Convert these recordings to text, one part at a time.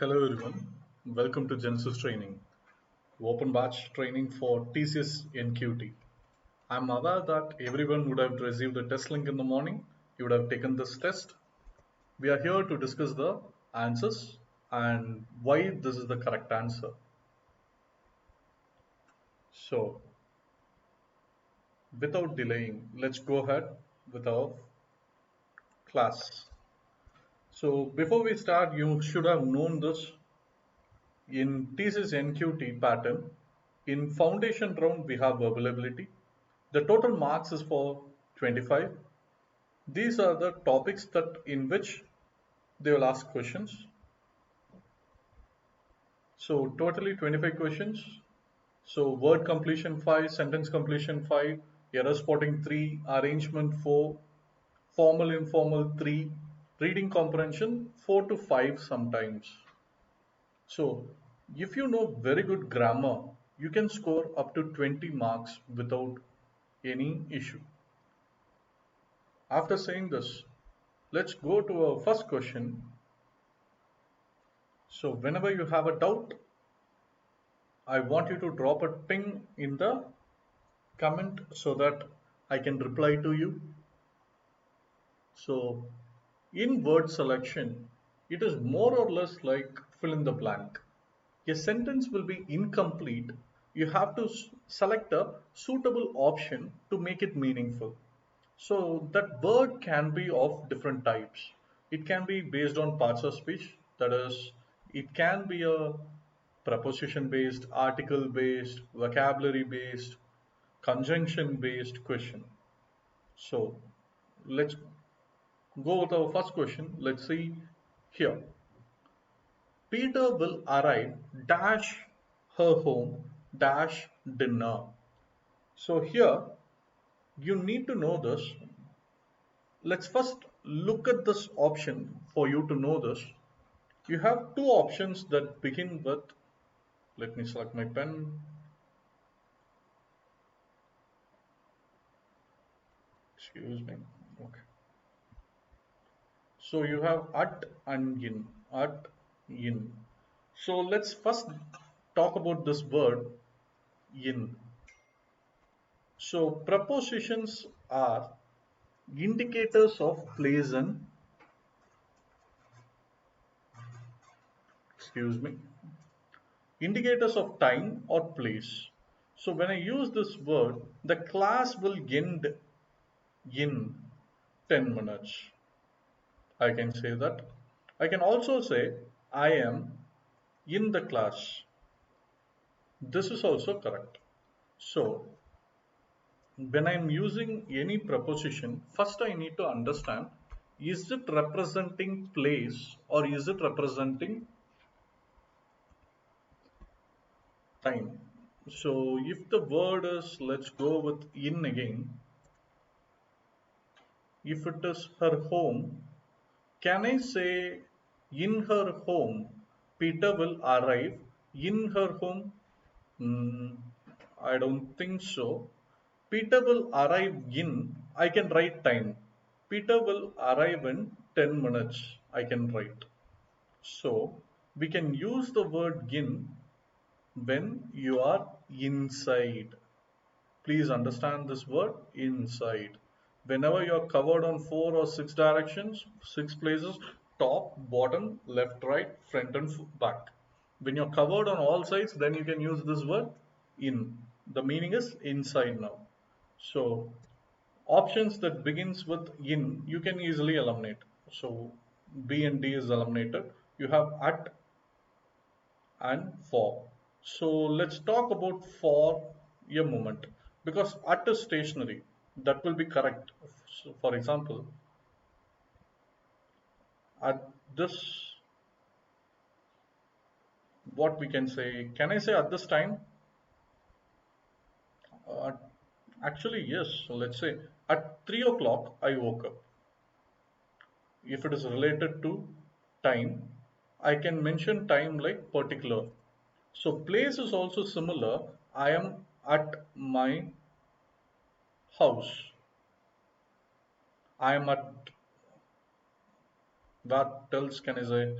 Hello everyone, welcome to Genesis Training, open batch training for TCS NQT. I'm aware that everyone would have received the test link in the morning. You would have taken this test. We are here to discuss the answers and why this is the correct answer. So, without delaying, let's go ahead with our class. So, before we start, you should have known this. In TCS NQT pattern, in foundation round we have availability. The total marks is for 25. These are the topics that in which they will ask questions. So totally 25 questions. So word completion 5, sentence completion 5, error spotting 3, arrangement 4, formal informal 3, reading comprehension 4 to 5 sometimes. So if you know very good grammar, you can score up to 20 marks without any issue. After saying this, let's go to our first question. So whenever you have a doubt, I want you to drop a ping in the comment so that I can reply to you. So in word selection, it is more or less like fill in the blank. A sentence will be incomplete. You have to select a suitable option to make it meaningful. So that word can be of different types. It can be based on parts of speech, that is, it can be a preposition based, article based, vocabulary based, conjunction based question. So let's go with our first question. Let's see here. Peter will arrive dash her home dash dinner. So here you need to know this. Let's first look at this option for you to know this. You have two options that begin with, let me select my pen. Excuse me. Okay. So you have at and in, at, in. So let's first talk about this word in. So prepositions are indicators of place and, excuse me, indicators of time or place. So when I use this word, the class will end in 10 minutes. I can say that. I can also say I am in the class. This is also correct. So when I'm using any preposition, first I need to understand, is it representing place or is it representing time? So if the word is, let's go with in again. If it is her home, can I say in her home, Peter will arrive in her home? I don't think so. Peter will arrive in, I can write time. Peter will arrive in 10 minutes, I can write. So we can use the word in when you are inside. Please understand this word inside. Whenever you are covered on 4 or 6 directions, 6 places, top, bottom, left, right, front and back. When you're covered on all sides, then you can use this word in. The meaning is inside now. So options that begins with in, you can easily eliminate. So B and D is eliminated. You have at and for. So let's talk about for a moment, because at is stationary. That will be correct. So for example, at this, what we can say, can I say at this time? Uh, Actually, yes. So let's say at 3 o'clock I woke up. If it is related to time, I can mention time like particular. So place is also similar. I am at my house. I am at, what else can I say?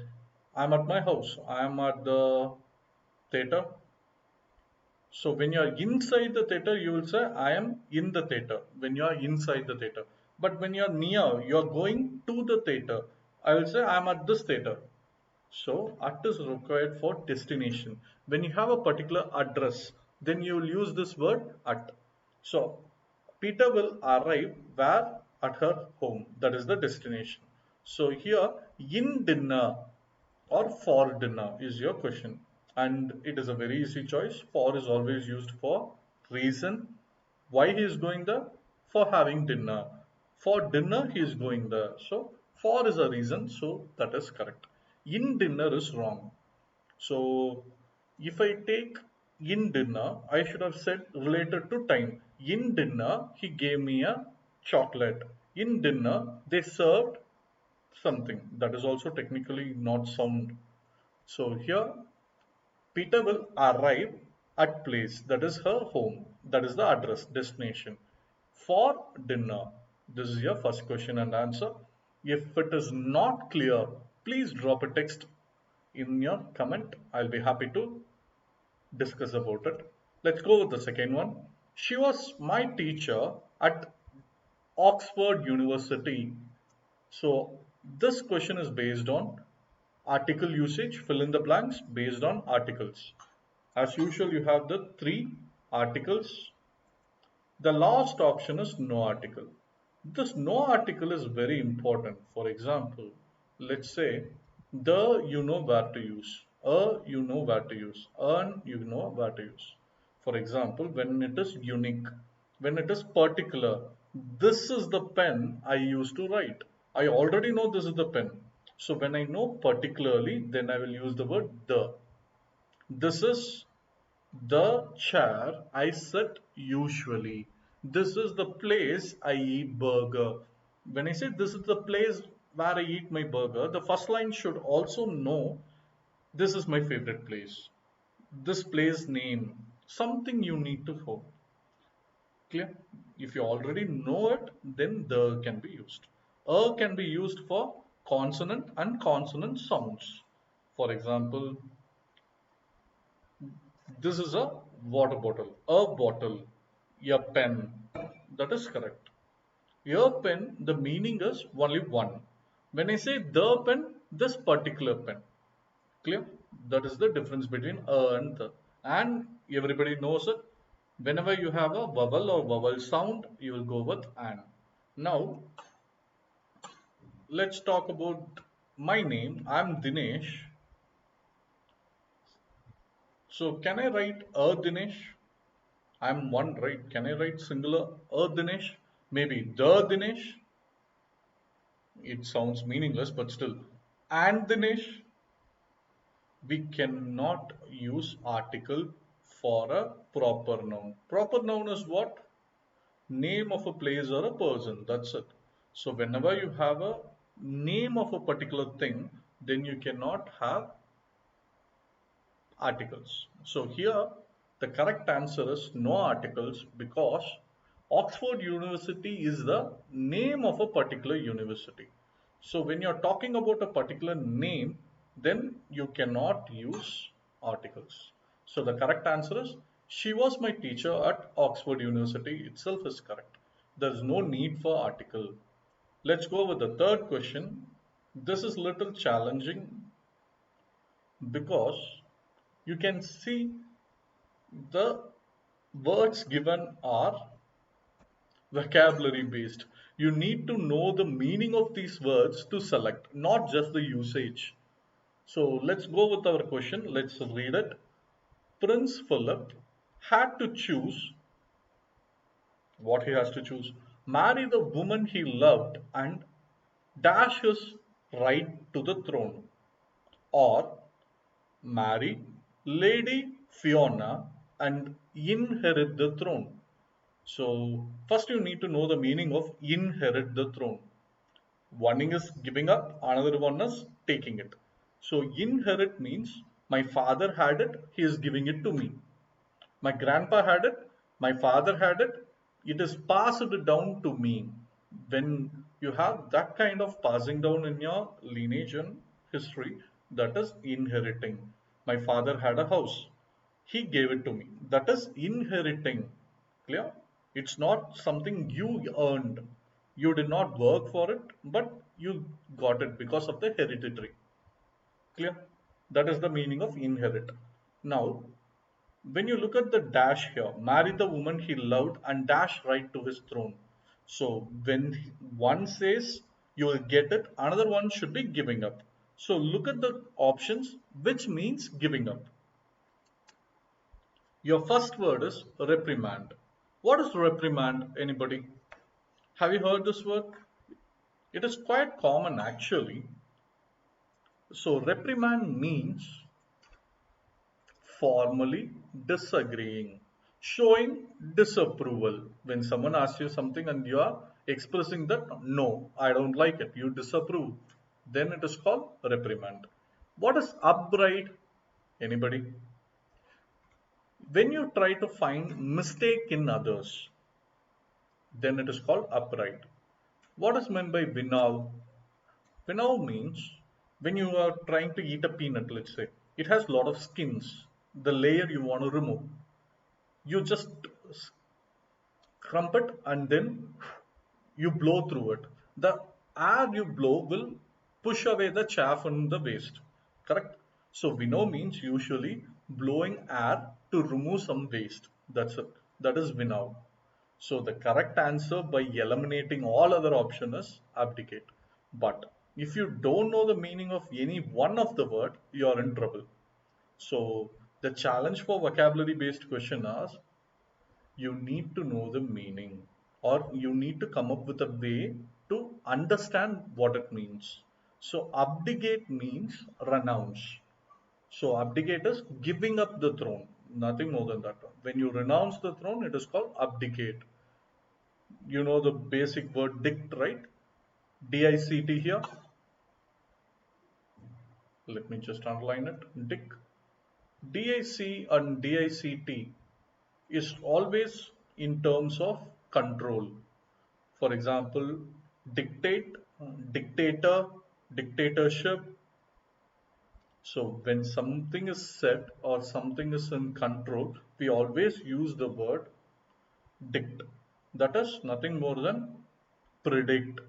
I'm at my house. I'm at the theater. So when you are inside the theater, you will say, I am in the theater, when you are inside the theater. But when you are near, you are going to the theater, I will say, I am at this theater. So at is required for destination. When you have a particular address, then you will use this word at. So Peter will arrive where? At her home. That is the destination. So here in dinner or for dinner is your question. And it is a very easy choice. For is always used for reason. Why he is going there? For having dinner. For dinner he is going there. So for is a reason. So that is correct. In dinner is wrong. So if I take in dinner, I should have said related to time. In dinner, he gave me a chocolate. In dinner, they served something. That is also technically not sound. So here, Peter will arrive at place. That is her home. That is the address, destination. For dinner. This is your first question and answer. If it is not clear, please drop a text in your comment. I'll be happy to discuss about it. Let's go with the second one. She was my teacher at Oxford University. So this question is based on article usage, fill in the blanks based on articles. As usual, you have the three articles. The last option is no article. This no article is very important. For example, let's say the you know where to use, you know where to use, an you know where to use. For example, when it is unique, when it is particular, this is the pen I used to write. I already know this is the pen. So when I know particularly, then I will use the word the. This is the chair I sit usually. This is the place I eat burger. When I say this is the place where I eat my burger, the first line should also know this is my favorite place. This place name. Something you need to know. Clear? If you already know it, then the can be used. A can be used for consonant and consonant sounds. For example, this is a water bottle, a bottle, a pen. That is correct. A pen, the meaning is only one. When I say the pen, this particular pen. Clear? That is the difference between a and the. And everybody knows it. Whenever you have a vowel or vowel sound, you will go with an. Now, let's talk about my name. I'm Dinesh. So, can I write a Dinesh? I'm one, right? Can I write singular a Dinesh? Maybe the Dinesh. It sounds meaningless, but still. And Dinesh, we cannot use article for a proper noun. Proper noun is what? Name of a place or a person. That's it. So whenever you have a name of a particular thing, then you cannot have articles. So here the correct answer is no articles because Oxford University is the name of a particular university. So when you're talking about a particular name, then you cannot use articles. So the correct answer is she was my teacher at Oxford University itself is correct. There is no need for article. Let's go with the third question. This is little challenging because you can see the words given are vocabulary based. You need to know the meaning of these words to select, not just the usage. So let's go with our question. Let's read it. Prince Philip had to choose what he has to choose. Marry the woman he loved and dash his right to the throne, or marry Lady Fiona and inherit the throne. So, first you need to know the meaning of inherit the throne. One is giving up, another one is taking it. So, inherit means my father had it, he is giving it to me. My grandpa had it, my father had it, it is passed down to me. When you have that kind of passing down in your lineage and history, That is inheriting. My father had a house, he gave it to me. That is inheriting. Clear? It's not something you earned. You did not work for it, but you got it because of the hereditary. Clear? That is the meaning of inherit. Now, when you look at the dash here, marry the woman he loved and dash right to his throne. So when one says you will get it, another one should be giving up. So look at the options, which means giving up. Your first word is reprimand. What is reprimand? Anybody? Have you heard this word? It is quite common actually. So reprimand means formally disagreeing, showing disapproval. When someone asks you something and you are expressing that, no, I don't like it, you disapprove, then it is called reprimand. What is upbraid? Anybody? When you try to find mistake in others, then it is called upright. What is meant by winnow? Winnow means when you are trying to eat a peanut, let's say, it has a lot of skins. The layer you want to remove, you just crump it and then you blow through it. The air you blow will push away the chaff and the waste. Correct? So winnow means usually blowing air to remove some waste. That's it. That is winnow. So the correct answer by eliminating all other option is abdicate. But if you don't know the meaning of any one of the word, you are in trouble. So the challenge for vocabulary based question is you need to know the meaning, or you need to come up with a way to understand what it means. So abdicate means renounce. So abdicate is giving up the throne, nothing more than that. When you renounce the throne, it is called abdicate. You know the basic word dict, right? DICT here. Let me just underline it. Dict. DIC and DICT is always in terms of control. For example, dictate, dictator, dictatorship. So when something is said or something is in control, we always use the word dict. That is nothing more than predict.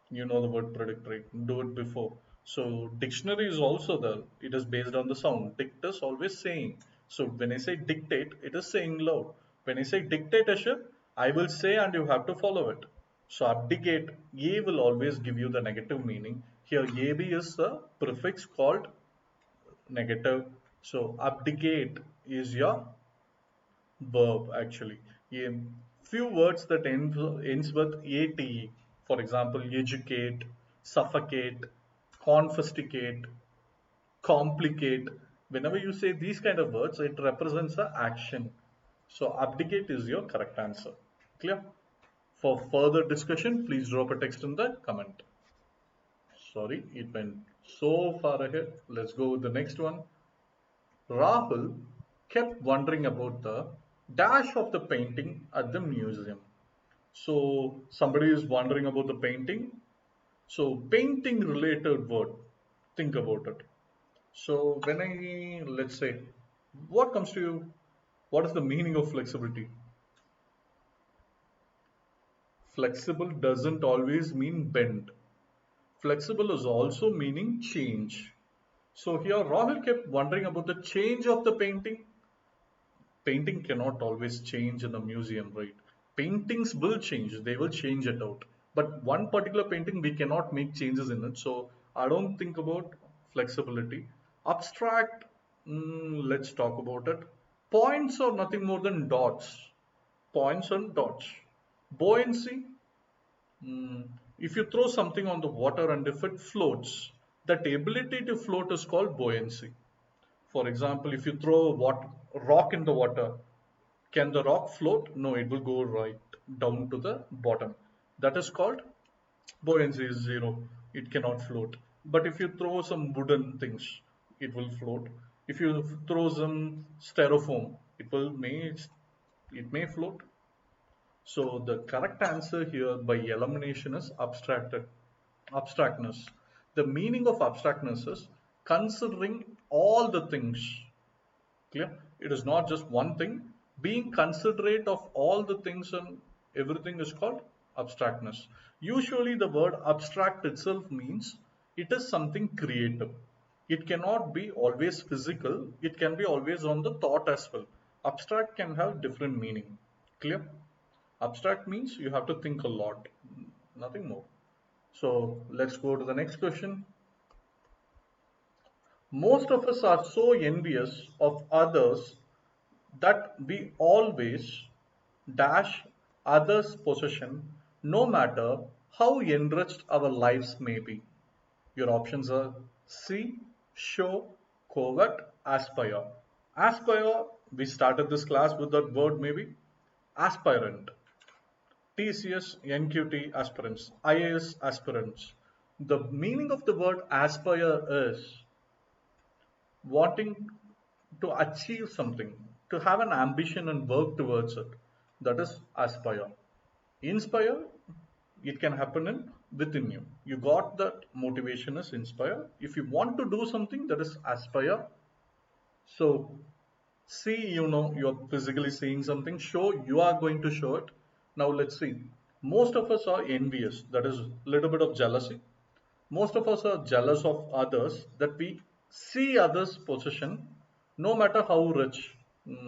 You know the word predict, right? Do it before. So dictionary is also there. It is based on the sound. Dict is always saying. So when I say dictate, it is saying loud. When I say dictatorship, I will say and you have to follow it. So abdicate, a will always give you the negative meaning. Here ab is a prefix called negative. So abdicate is your verb actually. In few words that ends with ate. For example, educate, suffocate, confiscate, complicate. Whenever you say these kind of words, it represents the action. So abdicate is your correct answer. Clear? For further discussion, please drop a text in the comment. Sorry, it went so far ahead. Let's go with the next one. Rahul kept wondering about the dash of the painting at the museum. So somebody is wondering about the painting. So painting related word, think about it. So when let's say, what comes to you? What is the meaning of flexibility? Flexible doesn't always mean bend. Flexible is also meaning change. So here Rahul kept wondering about the change of the painting. Painting cannot always change in the museum, right? Paintings will change, they will change it out. But one particular painting, we cannot make changes in it. So I don't think about flexibility. Abstract, let's talk about it. Points are nothing more than dots. Points and dots. Buoyancy, if you throw something on the water and if it floats, that ability to float is called buoyancy. For example, if you throw a rock in the water, can the rock float? No, it will go right down to the bottom. That is called buoyancy is zero. It cannot float. But if you throw some wooden things, it will float. If you throw some styrofoam, it may float. So the correct answer here by elimination is abstractness. The meaning of abstractness is considering all the things. Clear? It is not just one thing. Being considerate of all the things and everything is called abstractness. Usually the word abstract itself means it is something creative. It cannot be always physical. It can be always on the thought as well. Abstract can have different meaning. Clear? Abstract means you have to think a lot, nothing more. So let's go to the next question. Most of us are so envious of others that we always dash others' possession, no matter how enriched our lives may be. Your options are C, show, covet, aspire. Aspire, we started this class with that word maybe. Aspirant. TCS, NQT aspirants, IAS aspirants. The meaning of the word aspire is wanting to achieve something, to have an ambition and work towards it. That is aspire. Inspire, it can happen in within you. You got that motivation is inspire. If you want to do something, that is aspire. So see, you're physically seeing something, show, you are going to show it. Now let's see. Most of us are envious, that is a little bit of jealousy. Most of us are jealous of others, that we see others' possession, no matter how rich.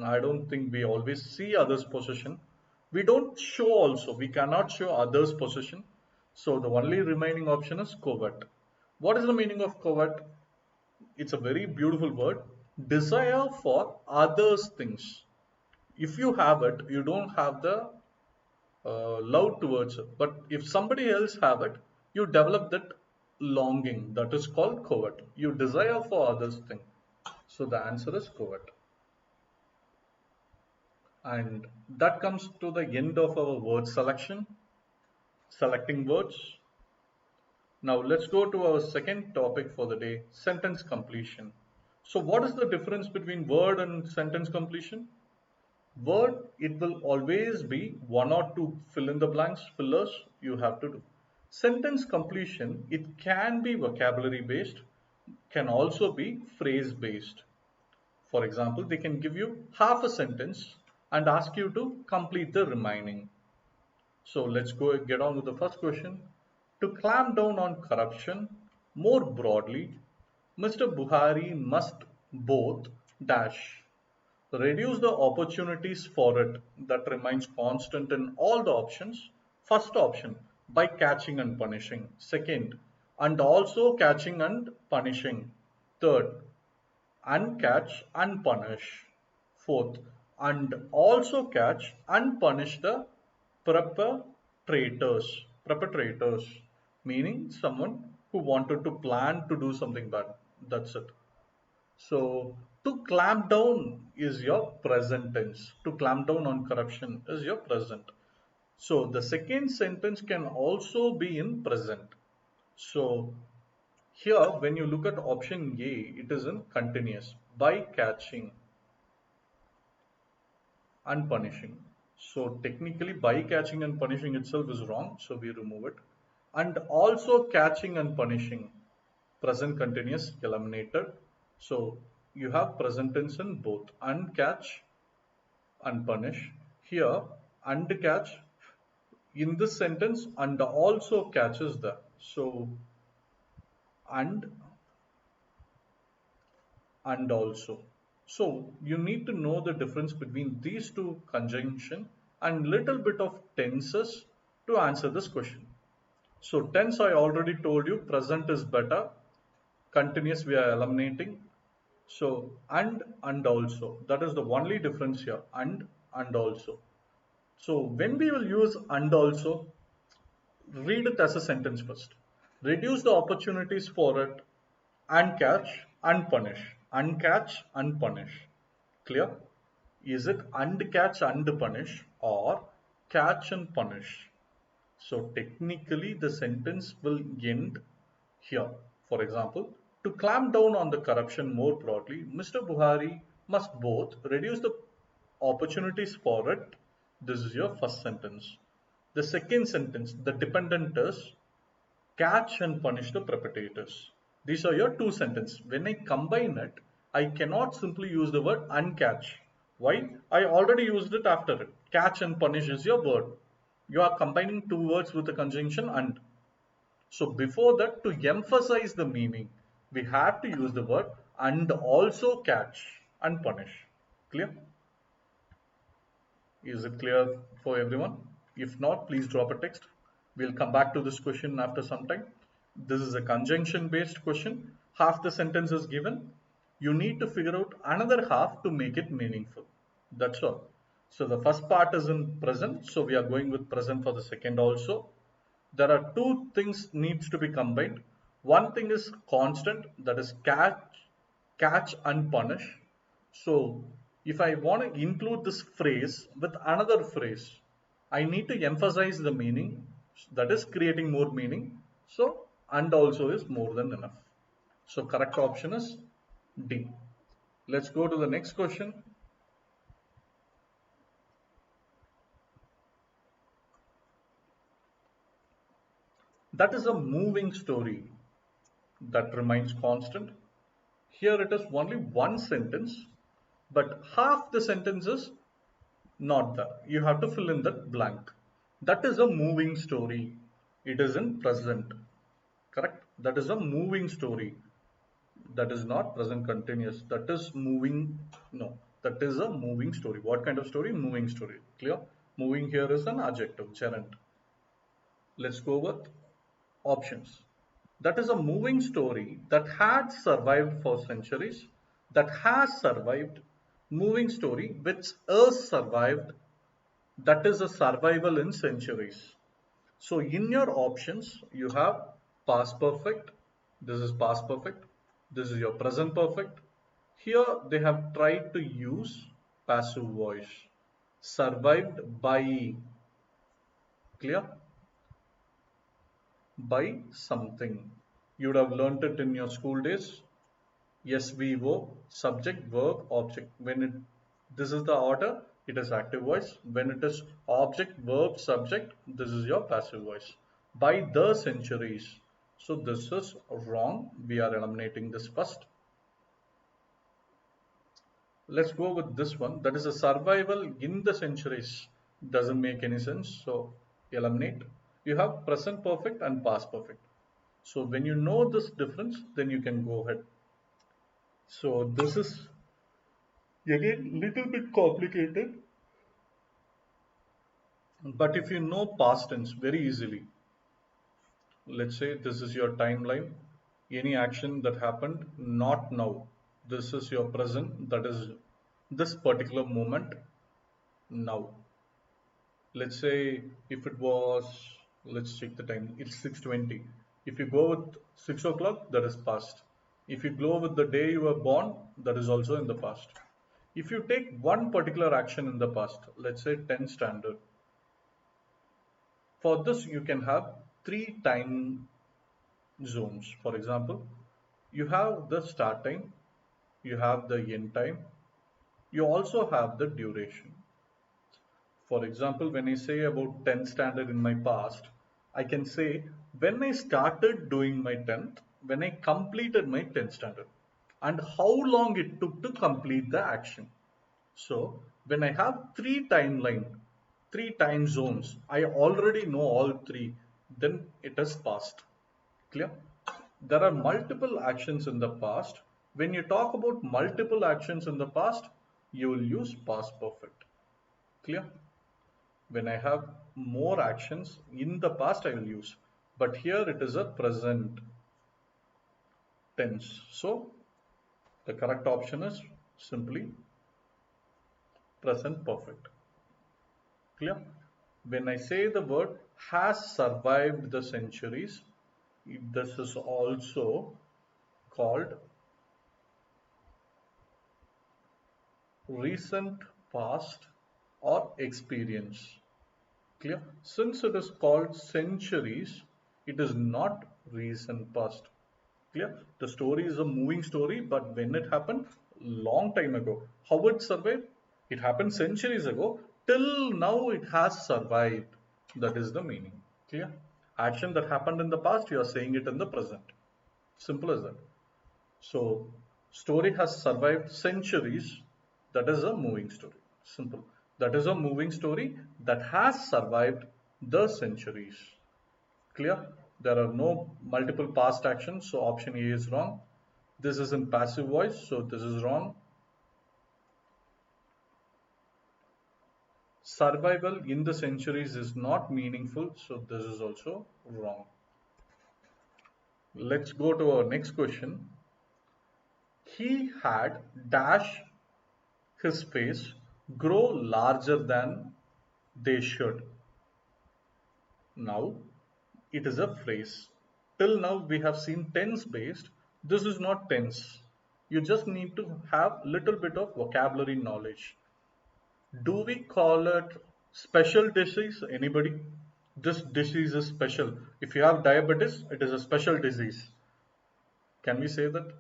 I don't think we always see others' possession. We don't show also. We cannot show others' possession. So the only remaining option is covet. What is the meaning of covet? It's a very beautiful word. Desire for others' things. If you have it, you don't have the love towards it. But if somebody else have it, you develop that longing. That is called covet. You desire for others' thing. So the answer is covet. And that comes to the end of our word selection, selecting words. Now let's go to our second topic for the day, sentence completion. So what is the difference between word and sentence completion? Word, it will always be one or two fill in the blanks, fillers you have to do. Sentence completion, it can be vocabulary based, can also be phrase based. For example, they can give you half a sentence and ask you to complete the remaining. So let's go get on with the first question. To clamp down on corruption more broadly, Mr. Buhari must both dash reduce the opportunities for it that remains constant in all the options. First option, by catching and punishing. Second, and also catching and punishing. Third, uncatch and punish. Fourth, and also catch and punish the perpetrators. Perpetrators, meaning someone who wanted to plan to do something bad. That's it. So to clamp down is your present tense. To clamp down on corruption is your present. So the second sentence can also be in present. So here when you look at option A, it is in continuous, by catching and punishing. So technically by catching and punishing itself is wrong, so we remove it. And also catching and punishing, present continuous eliminated. So you have present tense in both, and catch and punish. Here and catch, in this sentence and also catches the, so and also. So you need to know the difference between these two conjunction and little bit of tenses to answer this question. So tense I already told you, present is better, continuous we are eliminating. So and also, that is the only difference here, and also. So when we will use and also, read it as a sentence first. Reduce the opportunities for it, and catch and punish. Uncatch and punish. Clear? Is it and catch and punish or catch and punish? So technically the sentence will end here. For example, to clamp down on the corruption more broadly, Mr. Buhari must both reduce the opportunities for it. This is your first sentence. The second sentence, the dependent is catch and punish the perpetrators. These are your two sentences. When I combine it, I cannot simply use the word uncatch. Why? I already used it after it. Catch and punish is your word. You are combining two words with a conjunction and. So before that, to emphasize the meaning, we have to use the word and also catch and punish. Clear? Is it clear for everyone? If not, please drop a text. We'll come back to this question after some time. This is a conjunction based question. Half the sentence is given. You need to figure out another half to make it meaningful. That's all. So the first part is in present. So we are going with present for the second also. There are two things needs to be combined. One thing is constant, that is catch and punish. So if I want to include this phrase with another phrase, I need to emphasize the meaning, that is creating more meaning. So and also is more than enough. So correct option is D. Let's go to the next question. That is a moving story that remains constant. Here it is only one sentence, but half the sentence is not there. You have to fill in that blank. That is a moving story. It is in present. Correct? That is a moving story. That is not present continuous. That is moving. No, that is a moving story. What kind of story? Moving story. Clear? Moving here is an adjective, gerund. Let's go with options. That is a moving story that had survived for centuries, that has survived, moving story which has survived, that is a survival in centuries. So in your options, you have past perfect, this is past perfect, this is your present perfect. Here they have tried to use passive voice, survived by, clear? By something. You would have learnt it in your school days. SVO, subject, verb, object. When it this is the order, it is active voice. When it is object, verb, subject, this is your passive voice. By the centuries. So this is wrong. We are eliminating this first. Let's go with this one. That is a survival in the centuries. Doesn't make any sense. So eliminate. You have present perfect and past perfect. So when you know this difference, then you can go ahead. So this is again little bit complicated, but if you know past tense very easily, let's say this is your timeline, any action that happened, not now. This is your present, that is this particular moment now. Let's say if it was, let's check the time, it's 6:20. If you go with 6 o'clock, that is past. If you go with the day you were born, that is also in the past. If you take one particular action in the past, let's say 10 standard, for this you can have three time zones. For example, you have the start time, you have the end time, you also have the duration. For example, when I say about 10th standard in my past, I can say when I started doing my 10th, when I completed my 10th standard, and how long it took to complete the action. So when I have three time zones, I already know all three, then it is past. Clear? There are multiple actions in the past. When you talk about multiple actions in the past, you will use past perfect. Clear? When I have more actions in the past, I will use. But here it is a present tense. So the correct option is simply present perfect. Clear? When I say the word has survived the centuries, this is also called recent past or experience. Clear? Since it is called centuries, it is not recent past. Clear? The story is a moving story, but when it happened, long time ago. How it survived? It happened centuries ago. Till now, it has survived. That is the meaning. Clear? Action that happened in the past, you are saying it in the present. Simple as that. So, story has survived centuries. That is a moving story. Simple. That is a moving story that has survived the centuries. Clear? There are no multiple past actions, so option A is wrong. This is in passive voice, so this is wrong. Survival in the centuries is not meaningful, so this is also wrong. Let's go to our next question. He had dash his face grow larger than they should. Now, it is a phrase. Till now, we have seen tense based. This is not tense. You just need to have little bit of vocabulary knowledge. Do we call it special disease? Anybody? This disease is special. If you have diabetes, it is a special disease. Can we say that?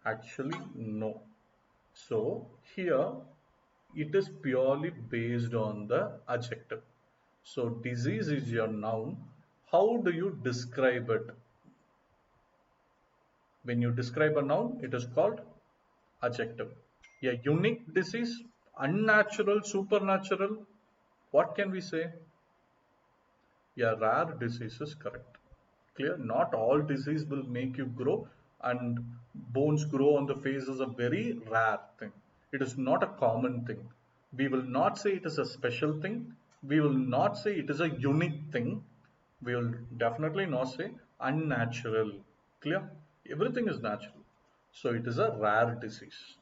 Actually, no. So here it is purely based on the adjective. So disease is your noun. How do you describe it? When you describe a noun, it is called adjective. A unique disease, unnatural, supernatural. What can we say? A rare disease is correct. Clear? Not all disease will make you grow, and bones grow on the face is a very rare thing. It is not a common thing. We will not say it is a special thing. We will not say it is a unique thing. We will definitely not say unnatural. Clear? Everything is natural. So it is a rare disease.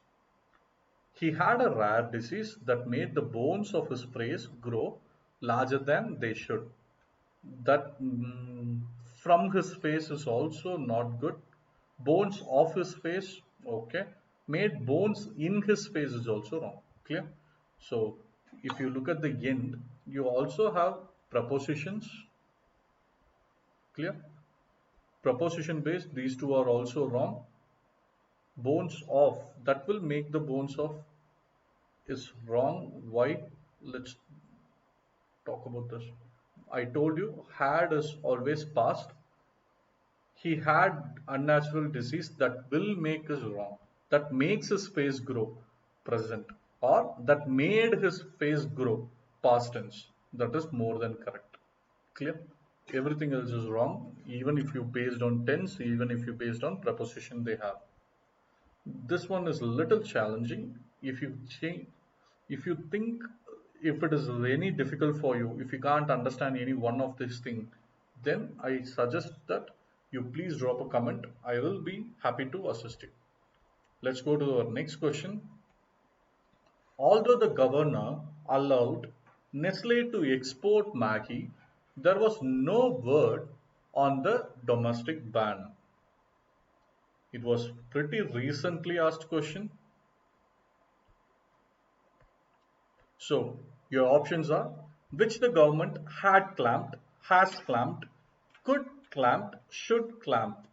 He had a rare disease that made the bones of his face grow larger than they should. That from his face is also not good. Bones of his face, okay. Made bones in his face is also wrong. Clear? So if you look at the end, you also have prepositions. Clear? Preposition based, these two are also wrong. Bones of, that will make the bones of is wrong. Why? Let's talk about this. I told you had is always past. He had unnatural disease that will make us wrong, that makes his face grow present, or that made his face grow past tense. That is more than correct. Clear? Everything else is wrong, even if you based on tense, even if you based on preposition they have. This one is a little challenging. If you change, if you think if it is any difficult for you, if you can't understand any one of these things, then I suggest that you please drop a comment. I will be happy to assist you. Let's go to our next question. Although the governor allowed Nestle to export Maggi, there was no word on the domestic ban. It was pretty recently asked question. So your options are which the government had clamped, has clamped, could clamp, should clamp.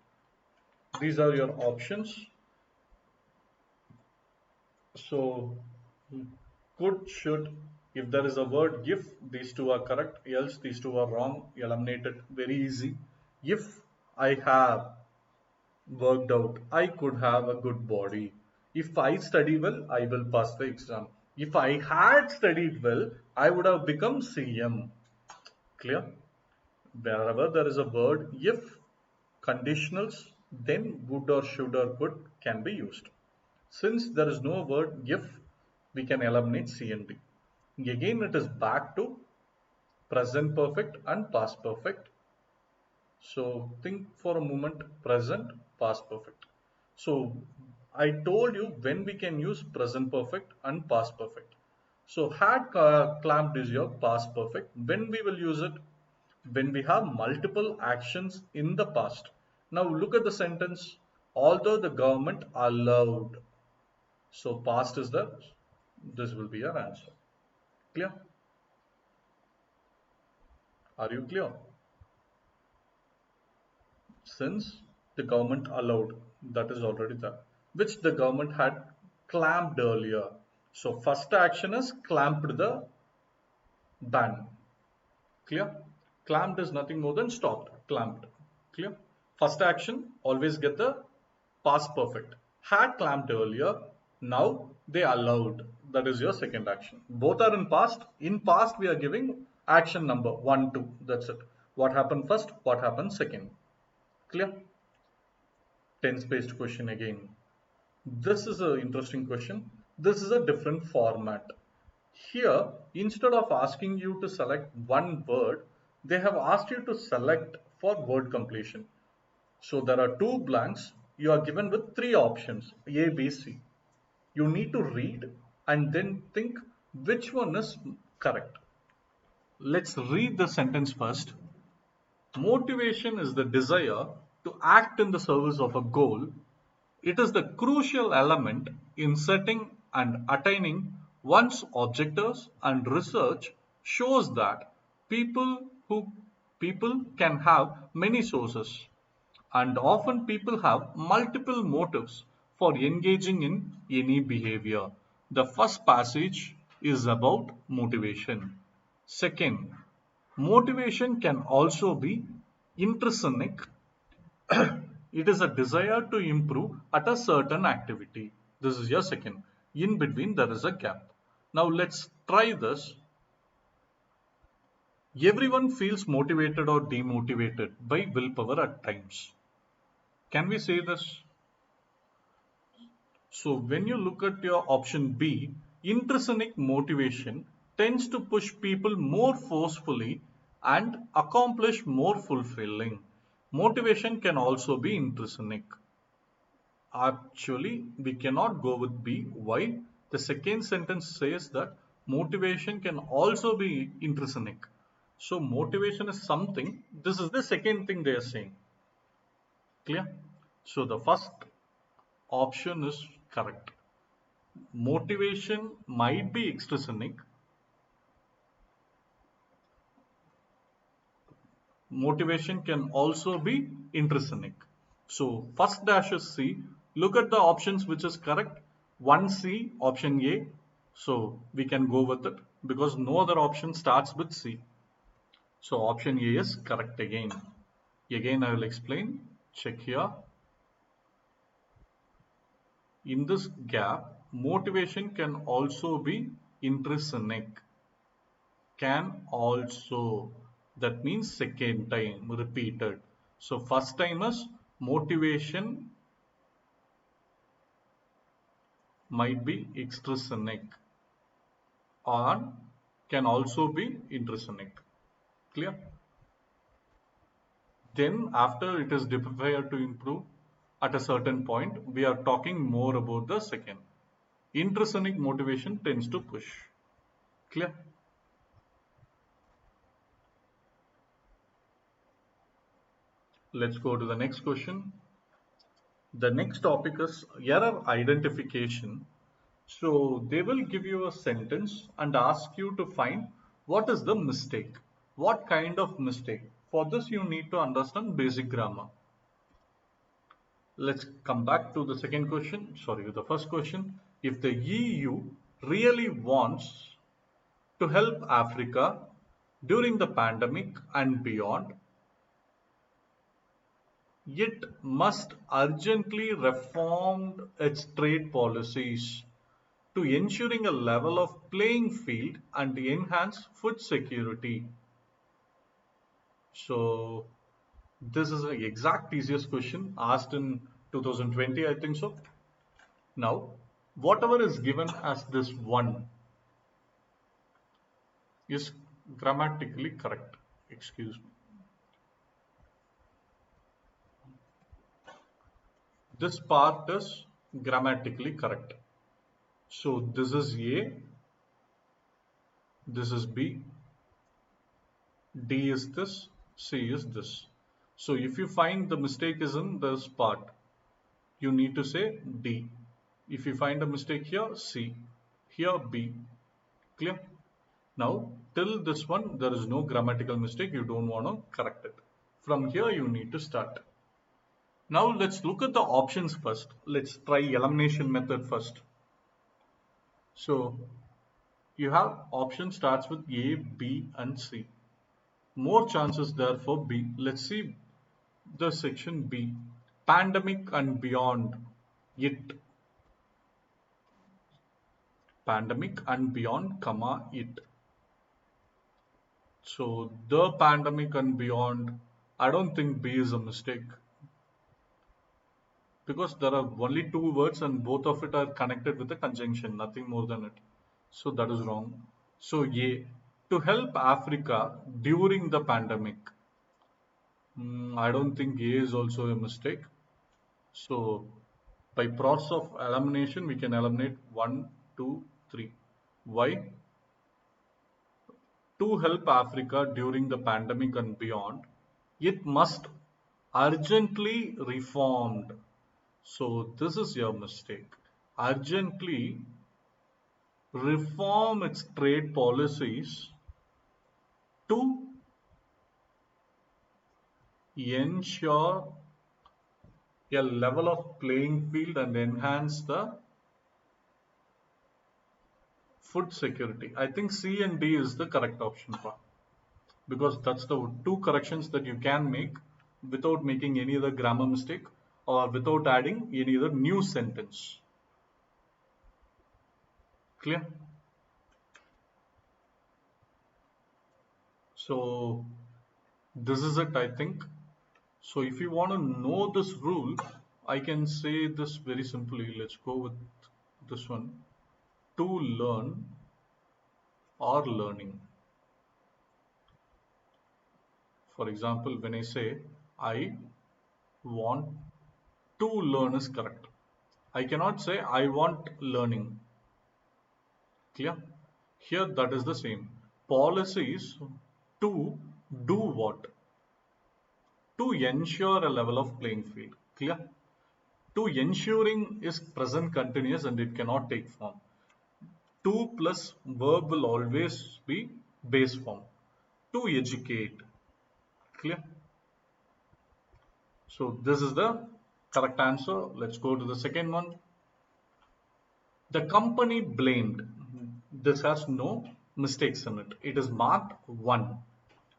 These are your options. So could, should, if there is a word if, these two are correct, else these two are wrong, eliminate it very easy. If I have worked out, I could have a good body. If I study well, I will pass the exam. If I had studied well, I would have become CM. Clear? Wherever there is a word if, conditionals, then would or should or could can be used. Since there is no word if, we can eliminate C and D. Again, it is back to present perfect and past perfect. So think for a moment, present, past perfect. So I told you when we can use present perfect and past perfect. So had clamped is your past perfect. When we will use it? When we have multiple actions in the past. Now look at the sentence, although the government allowed. So past is the, this will be your answer. Clear? Are you clear? Since the government allowed, that is already there, which the government had clamped earlier. So first action is clamped the ban. Clear? Clamped is nothing more than stopped, clamped. Clear? First action, always get the past perfect. Had clamped earlier, now they allowed. That is your second action. Both are in past. In past, we are giving action number 1, 2. That's it. What happened first, what happened second. Clear? Tense-based question again. This is an interesting question. This is a different format. Here, instead of asking you to select one word, they have asked you to select for word completion. So there are two blanks. You are given with three options, A, B, C. You need to read and then think which one is correct. Let's read the sentence first. Motivation is the desire to act in the service of a goal. It is the crucial element in setting and attaining one's objectives, and research shows that people who people can have many sources, and often people have multiple motives for engaging in any behavior. The first passage is about motivation. Second, motivation can also be intrinsic. It is a desire to improve at a certain activity. This is your second. In between, there is a gap. Now, let's try this. Everyone feels motivated or demotivated by willpower at times. Can we say this? So, when you look at your option B, intrinsic motivation tends to push people more forcefully and accomplish more fulfilling. Motivation can also be intrinsic. Actually, we cannot go with B. Why? The second sentence says that motivation can also be intrinsic. So motivation is something. This is the second thing they are saying. Clear? So the first option is correct. Motivation might be extrinsic. Motivation can also be intrinsic. So first dash is C. Look at the options which is correct. 1C, option A. So we can go with it because no other option starts with C. So option A is correct again. Again I will explain. Check here. In this gap, motivation can also be intrinsic. Can also. That means second time repeated. So first time is motivation might be extrinsic or can also be intrinsic. Clear? Then after it is desired to improve at a certain point, we are talking more about the second. Intrinsic motivation tends to push. Clear? Let's go to the next question. The next topic is error identification. So they will give you a sentence and ask you to find what is the mistake. What kind of mistake? For this you need to understand basic grammar. Let's come back to the second question. Sorry, the first question. If the EU really wants to help Africa during the pandemic and beyond, it must urgently reform its trade policies to ensuring a level of playing field and enhance food security. So this is the exact easiest question asked in 2020, I think so. Now, whatever is given as this one is grammatically correct. Excuse me. This part is grammatically correct. So this is A, this is B, D is this, C is this. So if you find the mistake is in this part, you need to say D. If you find a mistake here, C. Here, B. Clear? Now, till this one, there is no grammatical mistake. You don't want to correct it. From here, you need to start. Now, let's look at the options first. Let's try elimination method first. So, you have option starts with A, B and C. More chances there for B. Let's see the section B. Pandemic and beyond. It. Pandemic and beyond, comma, it. So the pandemic and beyond, I don't think B is a mistake because there are only two words and both of it are connected with a conjunction, nothing more than it. So that is wrong. So A, to help Africa during the pandemic. I don't think A is also a mistake. So by process of elimination, we can eliminate 1, 2, 3. Why? To help Africa during the pandemic and beyond, it must urgently reformed. So this is your mistake. Urgently reform its trade policies to ensure a level of playing field and enhance the food security. I think C and D is the correct option for because that's the two corrections that you can make without making any other grammar mistake or without adding any other new sentence. Clear? So this is it, I think. So if you want to know this rule, I can say this very simply. Let's go with this one. To learn or learning. For example, when I say I want to learn is correct. I cannot say I want learning. Clear? Here that is the same. Policies to do what? To ensure a level of playing field. Clear? To ensuring is present continuous and it cannot take form. To plus verb will always be base form. To educate. Clear? So this is the correct answer. Let's go to the second one. The company blamed. This has no mistakes in it. It is marked 1.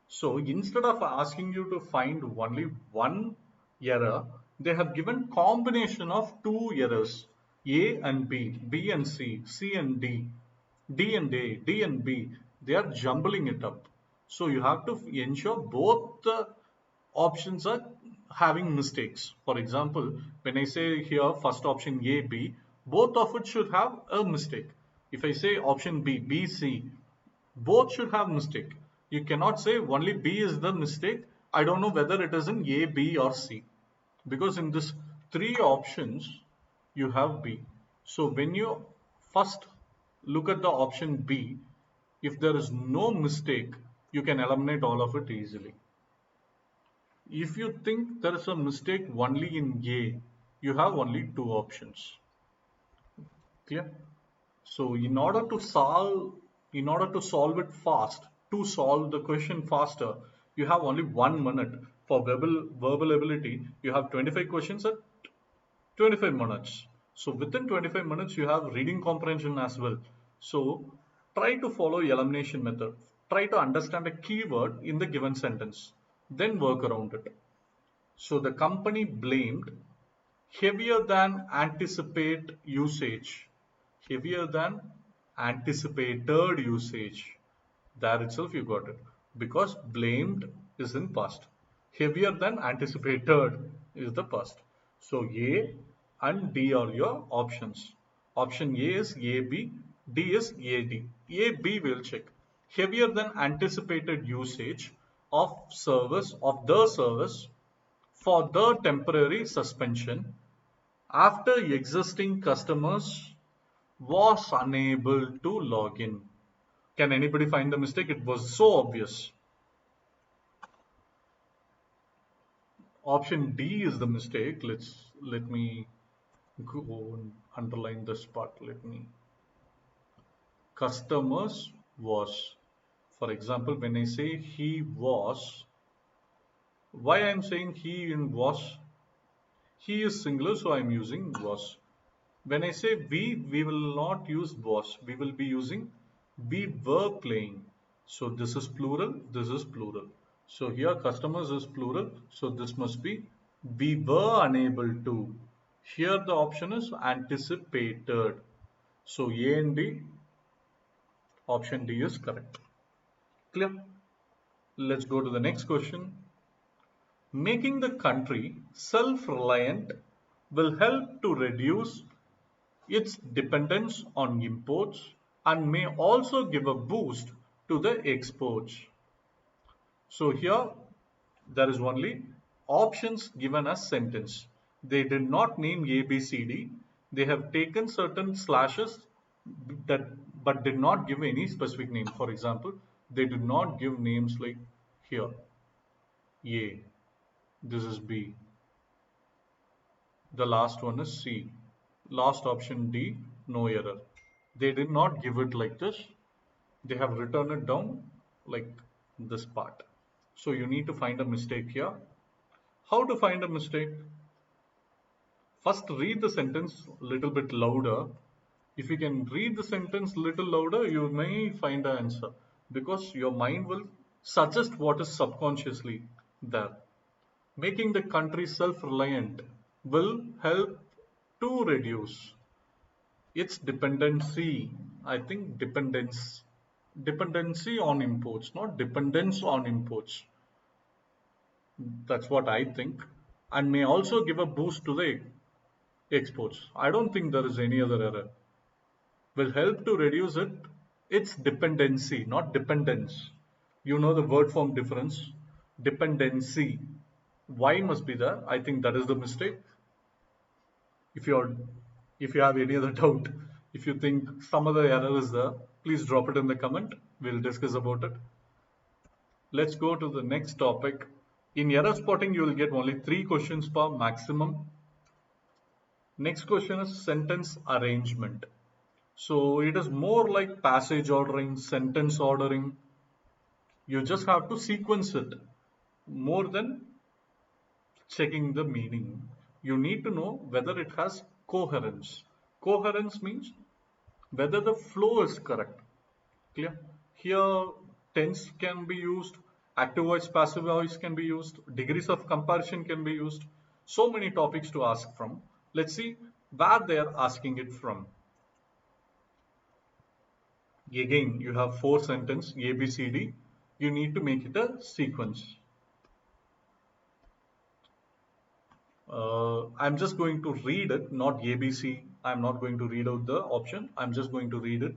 So instead of asking you to find only one error, they have given combination of two errors, A and B, B and C, C and D, D and A, D and B. They are jumbling it up. So you have to ensure both the options are having mistakes. For example, when I say here first option A, B, both of it should have a mistake. If I say option B, B, C, both should have mistake. You cannot say only B is the mistake. I don't know whether it is in A, B or C. Because in this three options, you have B. So when you first look at the option B, if there is no mistake, you can eliminate all of it easily. If you think there is a mistake only in A, you have only two options. Clear? So in order to solve it fast, to solve the question faster, you have only 1 minute. For verbal ability, you have 25 questions at 25 minutes. So within 25 minutes, you have reading comprehension as well. So try to follow elimination method. Try to understand a keyword in the given sentence. Then work around it. So the company blamed heavier than anticipate usage. Heavier than anticipated usage. There itself you got it. Because blamed is in past. Heavier than anticipated is the past. So A and D are your options. Option A is AB, D is AD. A, B will check. Heavier than anticipated usage of the service for the temporary suspension after existing customers was unable to log in. Can anybody find the mistake? It was so obvious. Option D is the mistake. Let me go and underline this part. Let me customers was. For example, when I say he was, why I'm saying he in was? He is singular, so I'm using was. When I say we will not use was. We will be using we were playing. So this is plural, this is plural. So here customers is plural. So this must be we were unable to. Here the option is anticipated. So A and D, option D is correct. Clear? Let's go to the next question. Making the country self-reliant will help to reduce its dependence on imports and may also give a boost to the exports. So here there is only options given as sentence. They did not name A, B, C, D. They have taken certain slashes that but did not give any specific name. For example, they did not give names like here A, this is B, the last one is C, last option D, no error. They did not give it like this. They have written it down like this part. So you need to find a mistake here. How to find a mistake? First read the sentence a little bit louder. If you can read the sentence little louder, you may find the answer because your mind will suggest what is subconsciously there. Making the country self-reliant will help to reduce its dependency. I think dependency on imports, not dependence on imports. That's what I think. And may also give a boost to the exports. I don't think there is any other error. Will help to reduce its dependency, not dependence. You know the word form difference. Dependency. Y must be there. I think that is the mistake. If you have any other doubt, if you think some other error is there, please drop it in the comment. We'll discuss about it. Let's go to the next topic. In error spotting, you will get only 3 questions per maximum. Next question is sentence arrangement. So it is more like passage ordering, sentence ordering. You just have to sequence it more than checking the meaning. You need to know whether it has coherence. Coherence means whether the flow is correct. Clear? Here tense can be used, active voice, passive voice can be used, degrees of comparison can be used. So many topics to ask from. Let's see where they are asking it from. Again, you have 4 sentences A, B, C, D. You need to make it a sequence. I'm just going to read it, not ABC. I'm not going to read out the option. I'm just going to read it,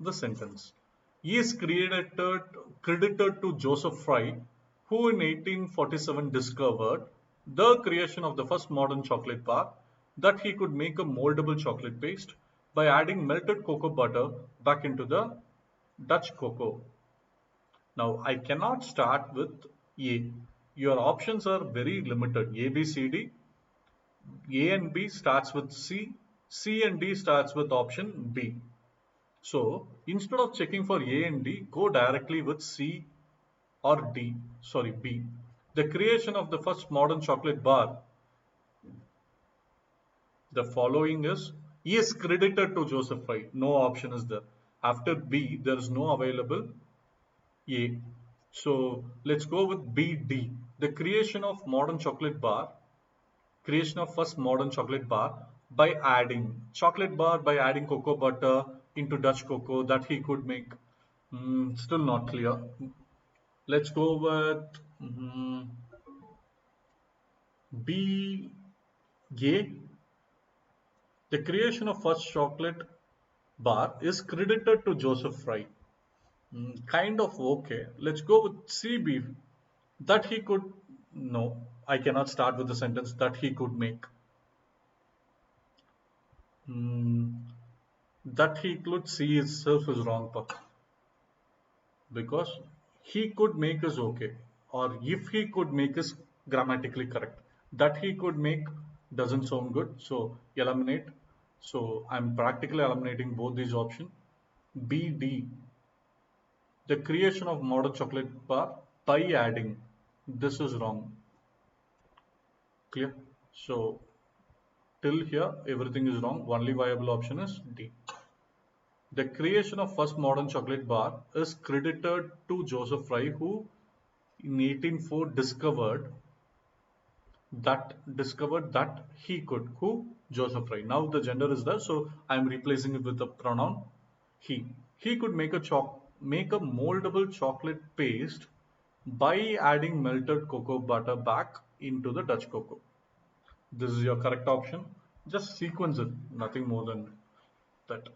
the sentence. He is credited to Joseph Fry, who in 1847 discovered the creation of the first modern chocolate bar, that he could make a moldable chocolate paste by adding melted cocoa butter back into the Dutch cocoa. Now, I cannot start with A. Your options are very limited. A, B, C, D. A and B starts with C. C and D starts with option B. So, instead of checking for A and D, go directly with C or D. Sorry, B. The creation of the first modern chocolate bar. The following is credited to Joseph Fry. No option is there. After B, there is no available A. So let's go with BD. The creation of modern chocolate bar, creation of first modern chocolate bar by adding chocolate bar by adding cocoa butter into Dutch cocoa that he could make. Still not clear. Let's go with B. A. The creation of first chocolate bar is credited to Joseph Fry. Kind of okay. Let's go with CB. That he could. No, I cannot start with the sentence that he could make. That he could see itself is wrong part because he could make is okay, or if he could make is grammatically correct. That he could make doesn't sound good, so eliminate. So I'm practically eliminating both these options. BD, the creation of modern chocolate bar by adding. This is wrong. Clear? So till here everything is wrong. Only viable option is D. The creation of first modern chocolate bar is credited to Joseph Fry, who in 1804 discovered that he could. Who? Joseph Fry. Now the gender is there, so I am replacing it with the pronoun he. He could make a moldable chocolate paste by adding melted cocoa butter back into the Dutch cocoa. This is your correct option. Just sequence it, nothing more than that.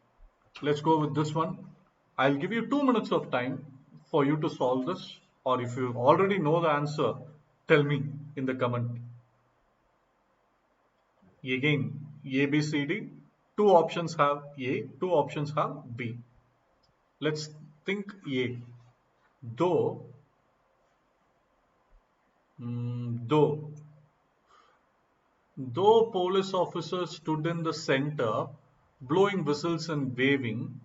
Let's go with this one. I'll give you 2 minutes of time for you to solve this, or if you already know the answer, tell me in the comment. Again, A, B, C, D. Two options have A, two options have B. Let's think A. Though, though, though police officers stood in the center, blowing whistles and waving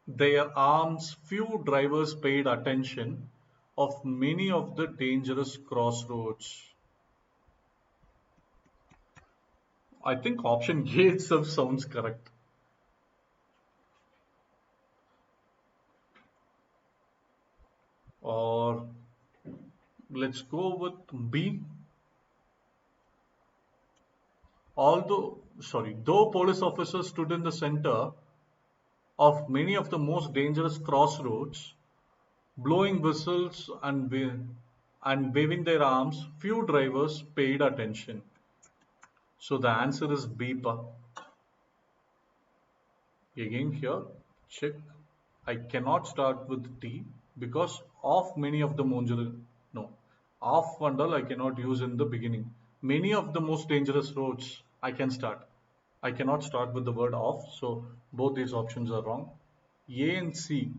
their arms, few drivers paid attention of many of the dangerous crossroads. I think option A itself sounds correct. Or let's go with B. Though police officers stood in the center of many of the most dangerous crossroads, blowing whistles and waving their arms, few drivers paid attention. So the answer is B. Again here, check. I cannot start with D because of many of the no, of and all I cannot use in the beginning. Many of the most dangerous roads I can start. I cannot start with the word of, so both these options are wrong. A and C,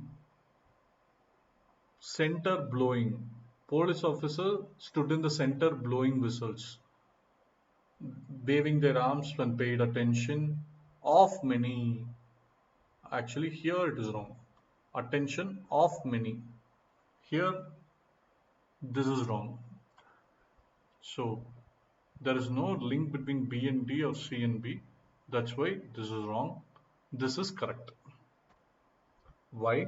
center blowing. Police officer stood in the center blowing whistles, waving their arms when paid attention of many. Actually, here it is wrong. Attention of many. Here, this is wrong. So, there is no link between B and D or C and B. That's why this is wrong. This is correct. Why?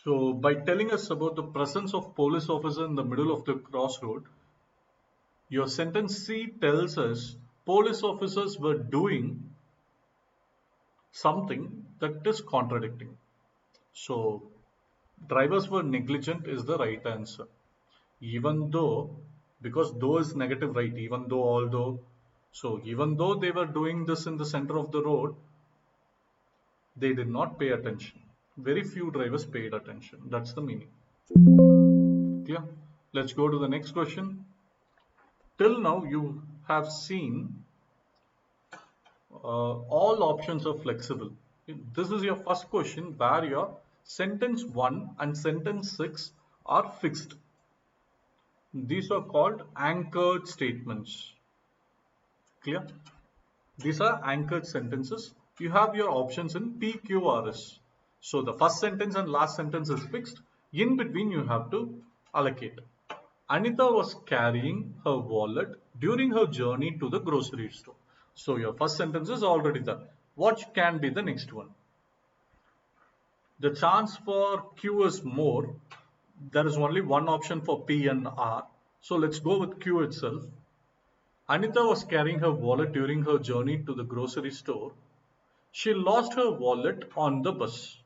So, by telling us about the presence of police officer in the middle of the crossroad, your sentence C tells us police officers were doing something that is contradicting. So, drivers were negligent is the right answer. Even though, because though is negative, right? Even though, although. So, even though they were doing this in the center of the road, they did not pay attention. Very few drivers paid attention. That's the meaning. Clear? Let's go to the next question. Till now, you have seen all options are flexible. This is your first question where your sentence 1 and sentence 6 are fixed. These are called anchored statements. Clear? These are anchored sentences. You have your options in PQRS. So the first sentence and last sentence is fixed. In between you have to allocate. Anita was carrying her wallet during her journey to the grocery store. So your first sentence is already there. What can be the next one? The chance for Q is more. There is only one option for P and R. So let's go with Q itself. Anita was carrying her wallet during her journey to the grocery store. She lost her wallet on the bus.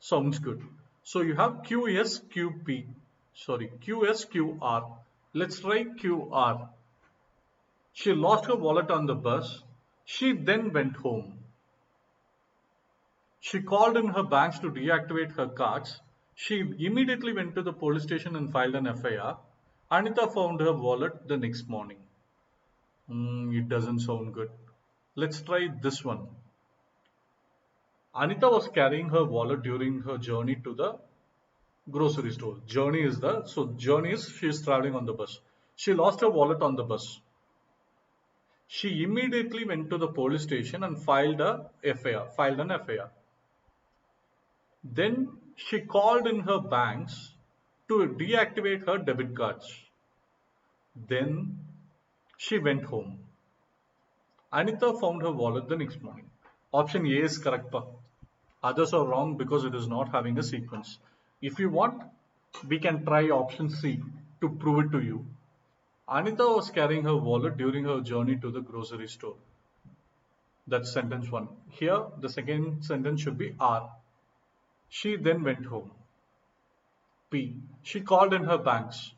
Sounds good. So you have QSQR. Let's try QR. She lost her wallet on the bus. She then went home. She called in her banks to deactivate her cards. She immediately went to the police station and filed an FIR. Anita found her wallet the next morning. It doesn't sound good. Let's try this one. Anita was carrying her wallet during her journey to the grocery store. Journey is she is traveling on the bus. She lost her wallet on the bus. She immediately went to the police station and filed an FIR. Then she called in her banks to deactivate her debit cards. Then she went home. Anita found her wallet the next morning. Option A is correct. Others are wrong because it is not having a sequence. If you want, we can try option C to prove it to you. Anita was carrying her wallet during her journey to the grocery store. That's sentence one. Here, the second sentence should be R. She then went home. P. She called in her banks.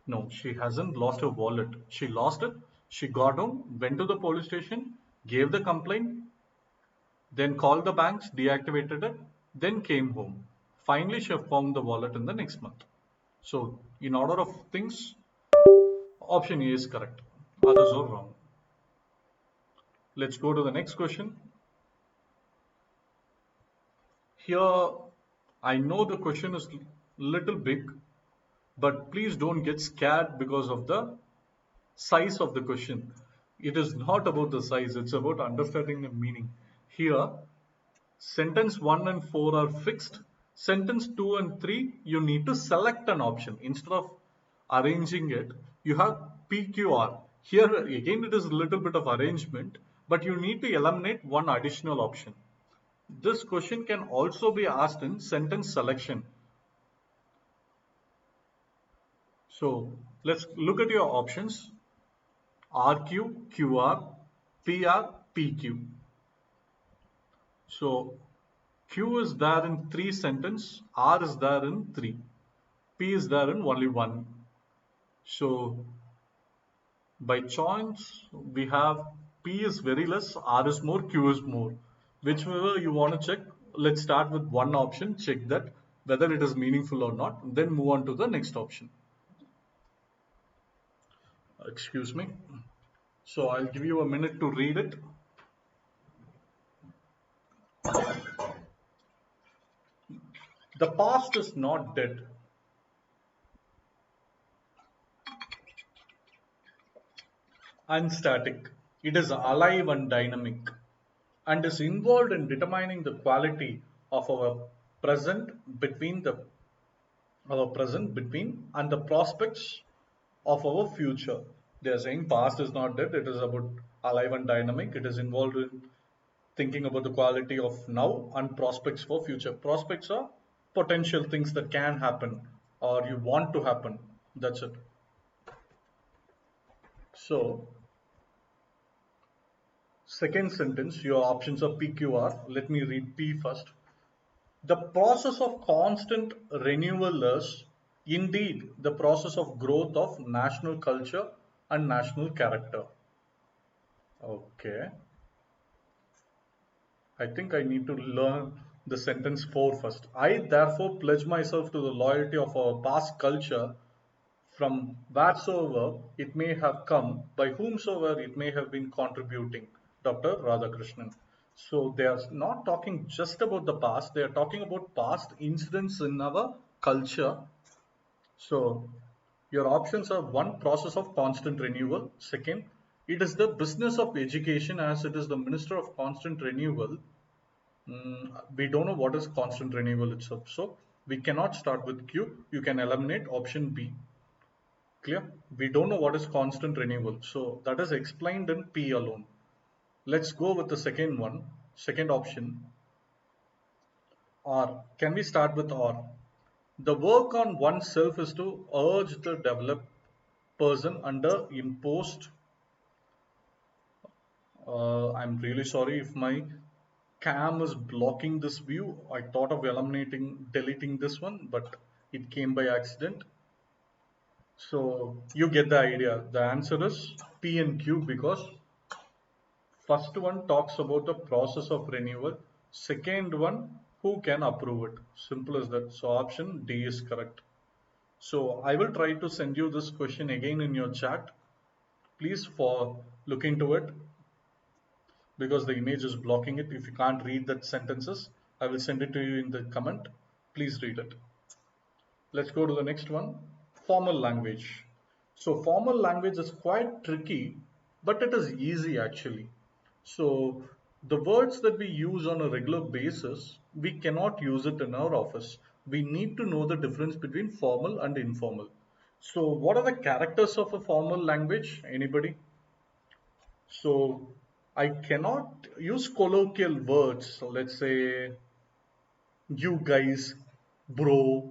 No, she hasn't lost her wallet. She lost it. She got home, went to the police station, gave the complaint, then called the banks, deactivated it, then came home. Finally, she found the wallet in the next month. So, in order of things, option A is correct. Others are wrong. Let's go to the next question. Here, I know the question is little big, but please don't get scared because of the size of the question. It is not about the size, it's about understanding the meaning. Here, sentence 1 and 4 are fixed. Sentence 2 and 3, you need to select an option. Instead of arranging it, you have PQR. Here again, it is a little bit of arrangement, but you need to eliminate one additional option. This question can also be asked in sentence selection. So let's look at your options. RQ, QR, PR, PQ. So Q is there in 3 sentences, R is there in 3, P is there in only 1. So by choice, we have P is very less, R is more, Q is more. Whichever you want to check, let's start with one option, check that whether it is meaningful or not, then move on to the next option. Excuse me. So I'll give you a minute to read it. The past is not dead. And static. It is alive and dynamic and is involved in determining the quality of our present between and the prospects of our future. They are saying past is not dead, it is about alive and dynamic. It is involved in thinking about the quality of now and prospects for future. Prospects are potential things that can happen or you want to happen. That's it. So second sentence, your options are PQR. Let me read P first. The process of constant renewal is indeed the process of growth of national culture and national character. Okay. I think I need to learn the sentence 4 first. I therefore pledge myself to the loyalty of our past culture from wheresoever it may have come, by whomsoever it may have been contributing. Dr. Radhakrishnan. So they are not talking just about the past, they are talking about past incidents in our culture. So your options are one, process of constant renewal. Second, it is the business of education as it is the minister of constant renewal. We don't know what is constant renewal itself. So we cannot start with Q. You can eliminate option B. Clear? We don't know what is constant renewal. So that is explained in P alone. Let's go with the second one, second option. R. Can we start with R? The work on oneself is to urge the developed person under imposed. I'm really sorry if my cam is blocking this view. I thought of deleting this one, but it came by accident. So you get the idea. The answer is P and Q because first one talks about the process of renewal. Second one, who can approve it? Simple as that. So option D is correct. So I will try to send you this question again in your chat. Please look into it because the image is blocking it. If you can't read that sentences, I will send it to you in the comment. Please read it. Let's go to the next one. Formal language. So formal language is quite tricky, but it is easy actually. So the words that we use on a regular basis, we cannot use it in our office. We need to know the difference between formal and informal. So what are the characters of a formal language? Anybody? So I cannot use colloquial words. So let's say you guys, bro.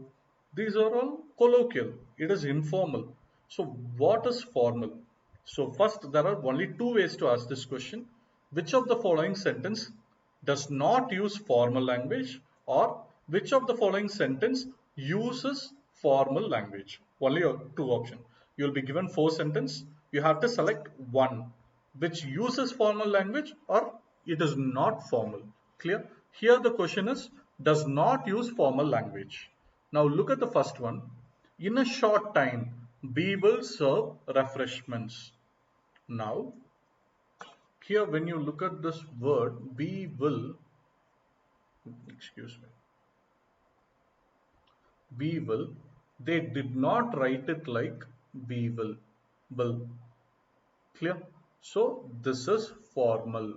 These are all colloquial. It is informal. So, what is formal? So, first, there are only two ways to ask this question. Which of the following sentence does not use formal language, or which of the following sentence uses formal language? Only two options. You will be given four sentences. You have to select one which uses formal language or it is not formal. Clear? Here the question is does not use formal language. Now look at the first one. In a short time, we will serve refreshments. Now, here when you look at this word, we will, excuse me, we will, they did not write it like we will. Clear? So this is formal.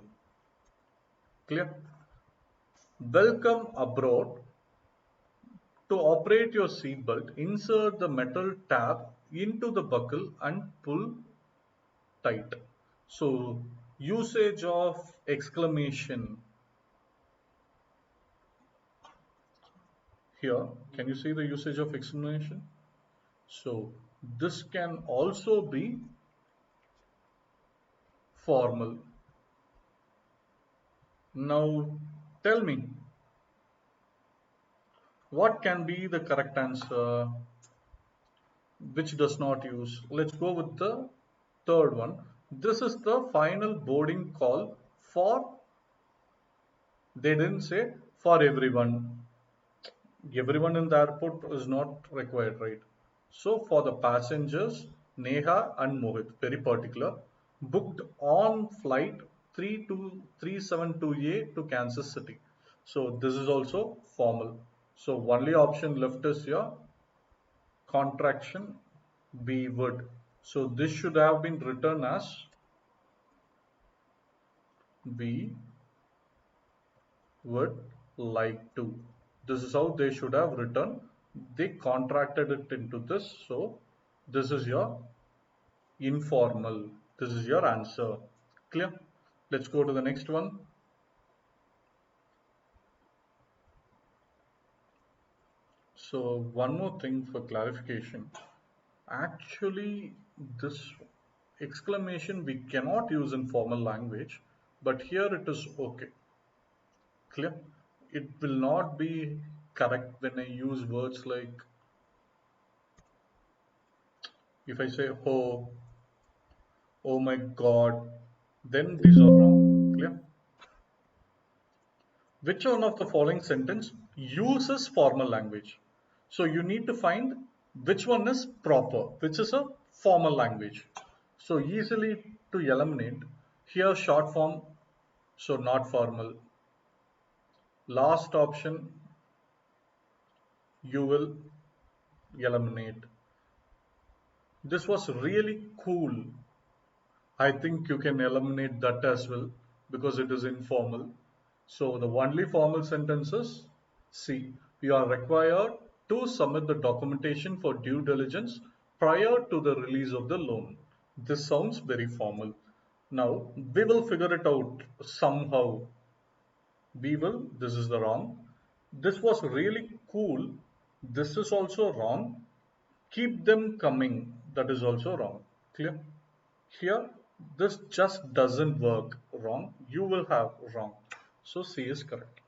Clear? Welcome abroad. To operate your seatbelt, insert the metal tab into the buckle and pull tight. So, usage of exclamation here. Can you see the usage of exclamation? So, this can also be formal. Now, tell me, what can be the correct answer which does not use? Let's go with the third one. This is the final boarding call for, they didn't say for everyone. Everyone in the airport is not required, right? So for the passengers, Neha and Mohit, very particular, booked on flight 32372A to Kansas City. So this is also formal. So only option left is your contraction, we would. So this should have been written as we would like to. This is how they should have written. They contracted it into this. So this is your informal. This is your answer. Clear? Let's go to the next one. So one more thing for clarification. Actually, this exclamation we cannot use in formal language, but here it is okay. Clear? It will not be correct when I use words like, if I say oh my god, then these are wrong. Clear? Which one of the following sentence uses formal language? So you need to find which one is proper, which is a formal language. So easily to eliminate, here short form, so not formal. Last option, you will eliminate. This was really cool. I think you can eliminate that as well because it is informal. So the only formal sentences, C, you are required to submit the documentation for due diligence prior to the release of the loan. This sounds very formal. Now we will figure it out somehow. We will, this is the wrong. This was really cool. This is also wrong. Keep them coming. That is also wrong. Clear? Here, this just doesn't work. Wrong. You will have wrong. So C is correct.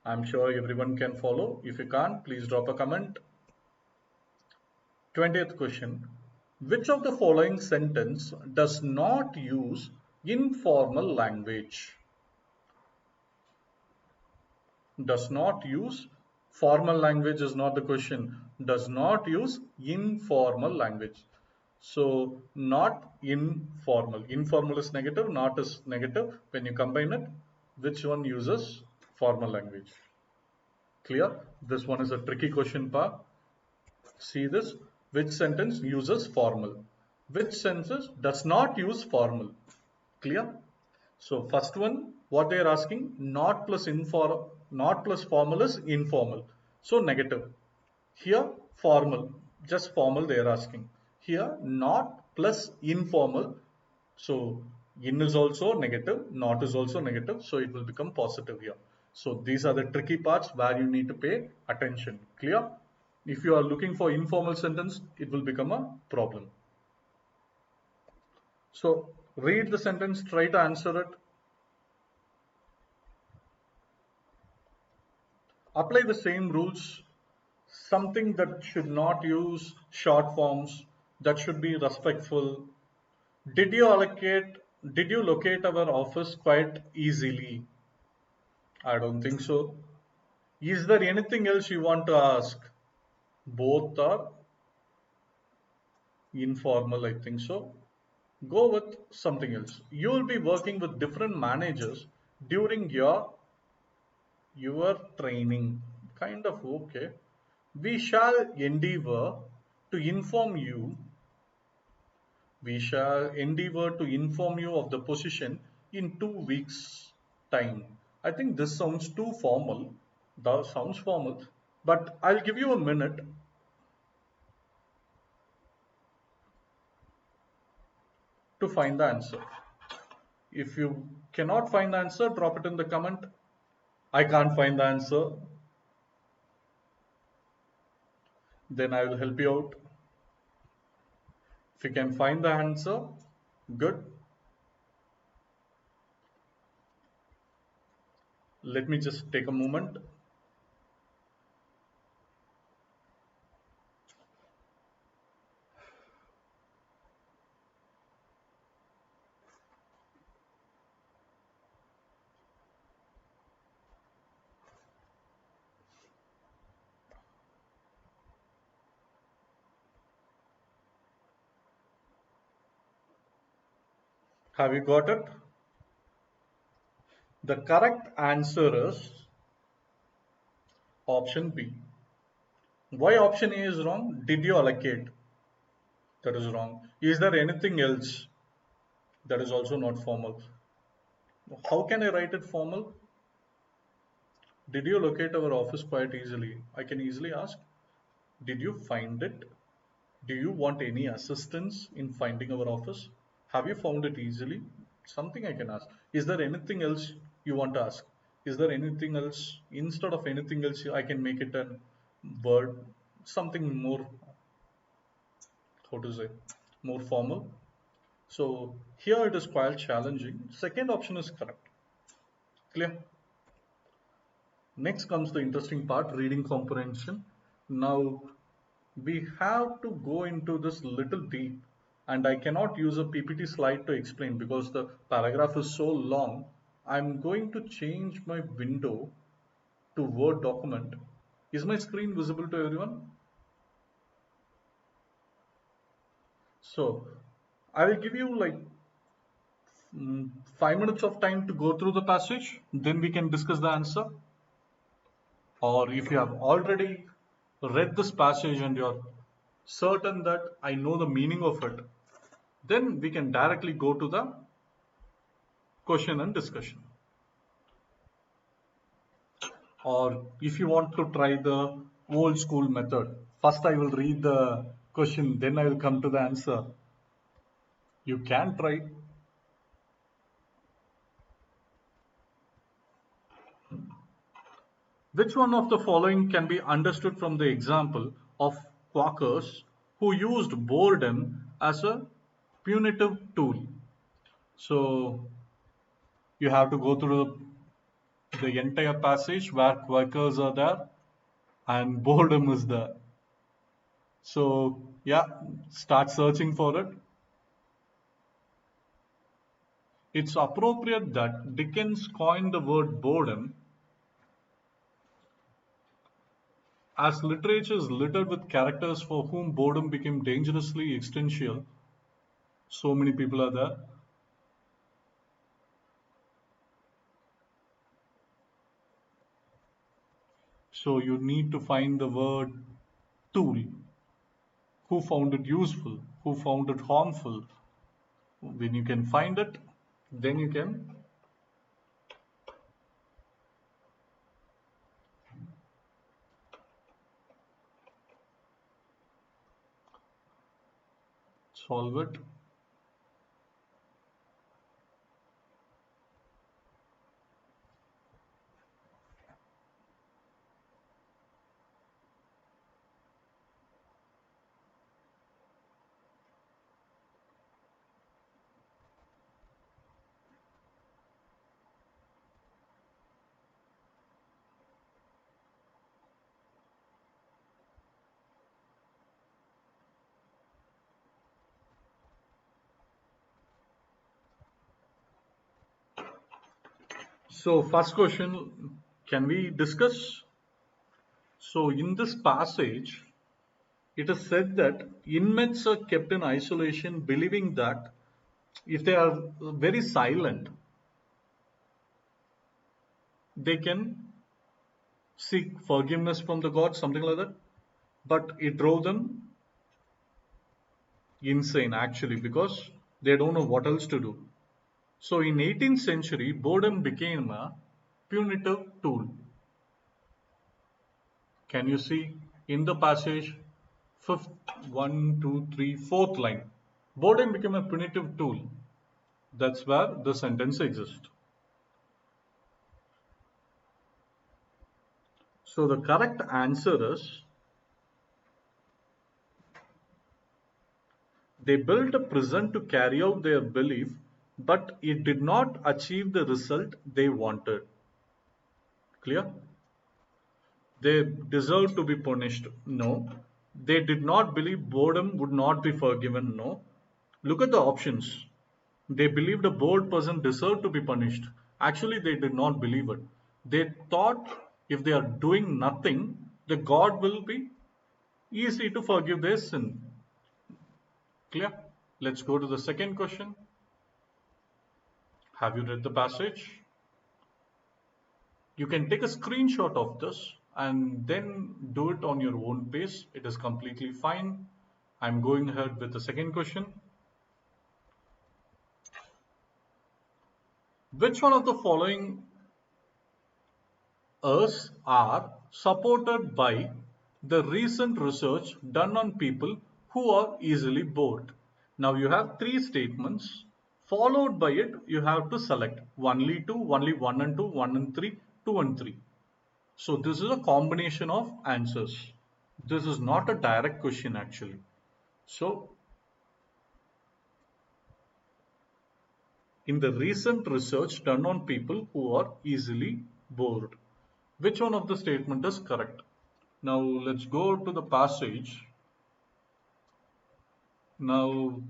I'm sure everyone can follow. If you can't, please drop a comment. 20th question. Which of the following sentence does not use informal language? Does not use formal language is not the question. Does not use informal language. So not informal. Informal is negative, not is negative. When you combine it, which one uses formal language? Clear? This one is a tricky question part. See this. Which sentence uses formal? Which sentence does not use formal? Clear? So first one, what they are asking, not plus not plus formal is informal. So negative. Here formal, just formal they are asking. Here not plus informal. So in is also negative, not is also negative. So it will become positive here. So these are the tricky parts where you need to pay attention. Clear? If you are looking for informal sentence, it will become a problem. So read the sentence, try to answer it. Apply the same rules. Something that should not use short forms, that should be respectful. Did you allocate, did you locate our office quite easily? I don't think so. Is there anything else you want to ask? Both are informal, I think so. Go with something else. You will be working with different managers during your training. Kind of okay. We shall endeavor to inform you. We shall endeavor to inform you of the position in 2 weeks' time. I think this sounds too formal. That sounds formal. But I'll give you a minute to find the answer. If you cannot find the answer, drop it in the comment. I can't find the answer. Then I will help you out. If you can find the answer, good. Let me just take a moment. Have you got it? The correct answer is option B. Why option A is wrong? Did you allocate? That is wrong. Is there anything else? That is also not formal. How can I write it formal? Did you locate our office quite easily? I can easily ask, did you find it? Do you want any assistance in finding our office? Have you found it easily? Something I can ask. Is there anything else you want to ask? Is there anything else? Instead of anything else, I can make it a word, something more, how to say, more formal. So here it is quite challenging. Second option is correct. Clear? Next comes the interesting part, reading comprehension. Now we have to go into this little deep, and I cannot use a PPT slide to explain because the paragraph is so long. I'm going to change my window to Word document. Is my screen visible to everyone? So I will give you like 5 minutes of time to go through the passage, then we can discuss the answer. Or if you have already read this passage and you're certain that I know the meaning of it, then we can directly go to the question and discussion. Or if you want to try the old school method, first I will read the question, then I will come to the answer. You can try. Which one of the following can be understood from the example of Quakers who used boredom as a punitive tool? So you have to go through the entire passage where Quakers are there and boredom is there. So yeah, start searching for it. It's appropriate that Dickens coined the word boredom as literature is littered with characters for whom boredom became dangerously existential. So many people are there. So you need to find the word tool. Who found it useful? Who found it harmful? When you can find it, then you can solve it. So first question, can we discuss? So in this passage, it is said that inmates are kept in isolation, believing that if they are very silent, they can seek forgiveness from the gods, something like that. But it drove them insane actually because they don't know what else to do. So in 18th century, boredom became a punitive tool. Can you see in the passage, fifth, one, two, three, fourth line? Boredom became a punitive tool. That's where the sentence exists. So the correct answer is they built a prison to carry out their belief, but it did not achieve the result they wanted. Clear? They deserve to be punished. No. They did not believe boredom would not be forgiven. No. Look at the options. They believed a bored person deserved to be punished. Actually, they did not believe it. They thought if they are doing nothing, the God will be easy to forgive their sin. Clear? Let's go to the second question. Have you read the passage? You can take a screenshot of this and then do it on your own pace. It is completely fine. I'm going ahead with the second question. Which one of the following are supported by the recent research done on people who are easily bored? Now you have three statements. Followed by it, you have to select only two, only one and two, one and three, two and three. So this is a combination of answers. This is not a direct question actually. So in the recent research done on people who are easily bored, which one of the statement is correct? Now let's go to the passage. Now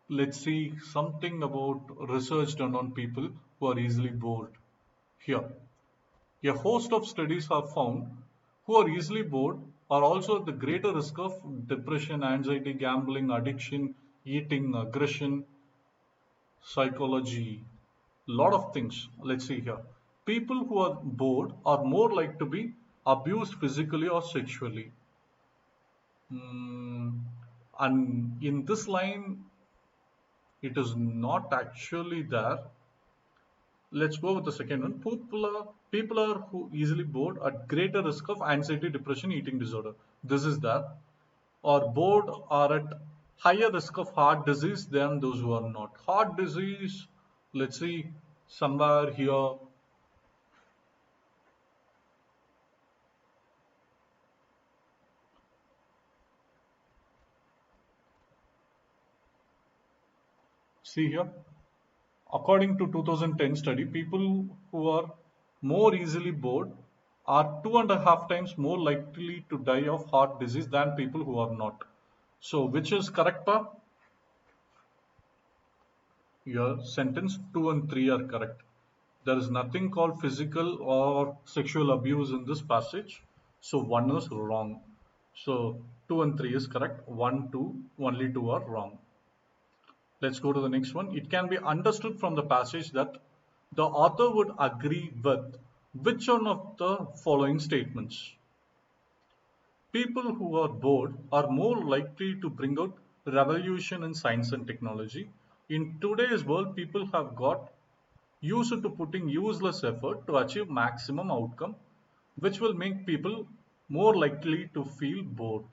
let's see something about research done on people who are easily bored. Here, a host of studies have found who are easily bored are also at the greater risk of depression, anxiety, gambling, addiction, eating, aggression, psychology, lot of things. Let's see here. People who are bored are more likely to be abused physically or sexually. And in this line, it is not actually there. Let's go with the second one. People are who easily bored at greater risk of anxiety, depression, eating disorder. This is there. Or bored are at higher risk of heart disease than those who are not. Heart disease, let's see, somewhere here. See here. According to 2010 study, people who are more easily bored are 2.5 times more likely to die of heart disease than people who are not. So, which is correct, pa? Your sentence 2 and 3 are correct. There is nothing called physical or sexual abuse in this passage. So, 1 is wrong. So, 2 and 3 is correct. 1, 2, only 2 are wrong. Let's go to the next one. It can be understood from the passage that the author would agree with which one of the following statements? People who are bored are more likely to bring out revolution in science and technology. In today's world, people have got used to putting useless effort to achieve maximum outcome, which will make people more likely to feel bored.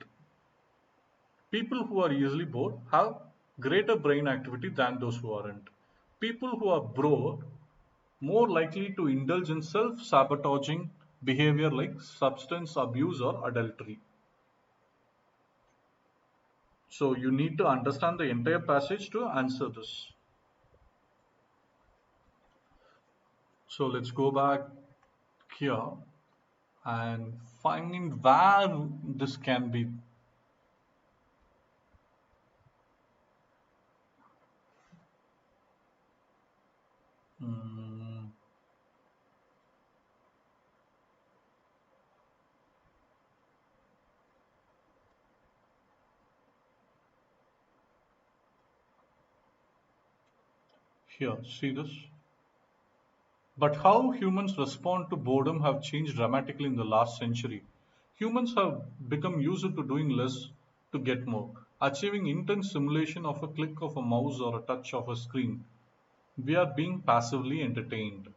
People who are easily bored have greater brain activity than those who aren't. People who are bored more likely to indulge in self-sabotaging behavior like substance abuse or adultery. So you need to understand the entire passage to answer this. So let's go back here and finding where this can be. Here, see this? But how humans respond to boredom have changed dramatically in the last century. Humans have become used to doing less to get more, achieving intense simulation of a click of a mouse or a touch of a screen. We are being passively entertained.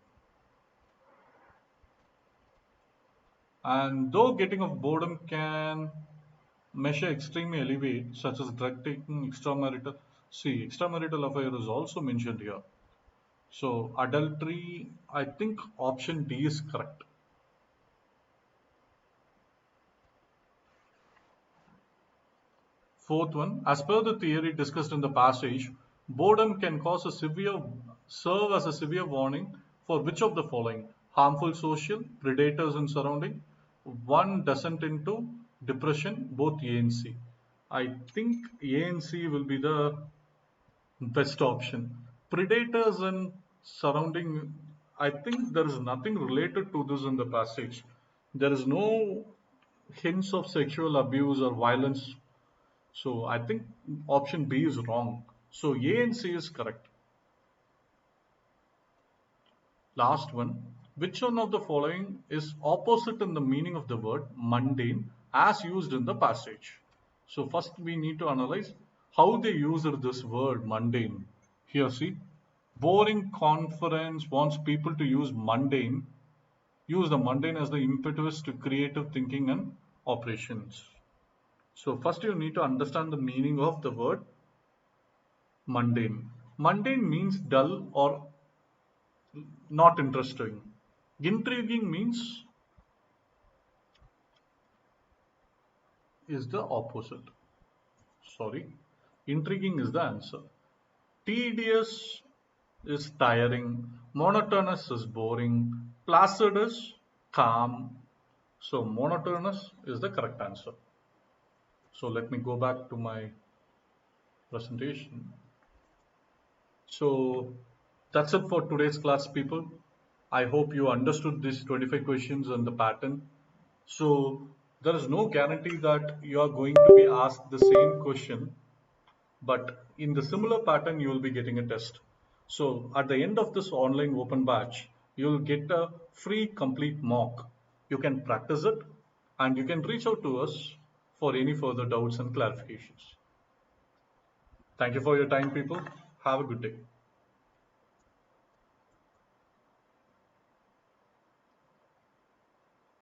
And though getting of boredom can measure extremely elevate, such as drug taking, extramarital affair is also mentioned here. So adultery, I think option D is correct. Fourth one, as per the theory discussed in the passage, boredom can serve as a severe warning for which of the following? Harmful social, predators in surrounding, one descent into depression, both A and C. I think A and C will be the best option. Predators and surrounding, I think there is nothing related to this in the passage. There is no hints of sexual abuse or violence, so I think option B is wrong. So A and C is correct. Last one. Which one of the following is opposite in the meaning of the word mundane as used in the passage? So first we need to analyze how they use this word mundane. Here see, boring conference wants people to use the mundane as the impetus to creative thinking and operations. So first you need to understand the meaning of the word mundane. Mundane means dull or not interesting. Intriguing means is the opposite. Sorry. Intriguing is the answer. Tedious is tiring. Monotonous is boring. Placid is calm. So monotonous is the correct answer. So let me go back to my presentation. So that's it for today's class, people. I hope you understood these 25 questions and the pattern. So there is no guarantee that you are going to be asked the same question, but in the similar pattern, you will be getting a test. So at the end of this online open batch, you will get a free complete mock. You can practice it and you can reach out to us for any further doubts and clarifications. Thank you for your time, people. Have a good day.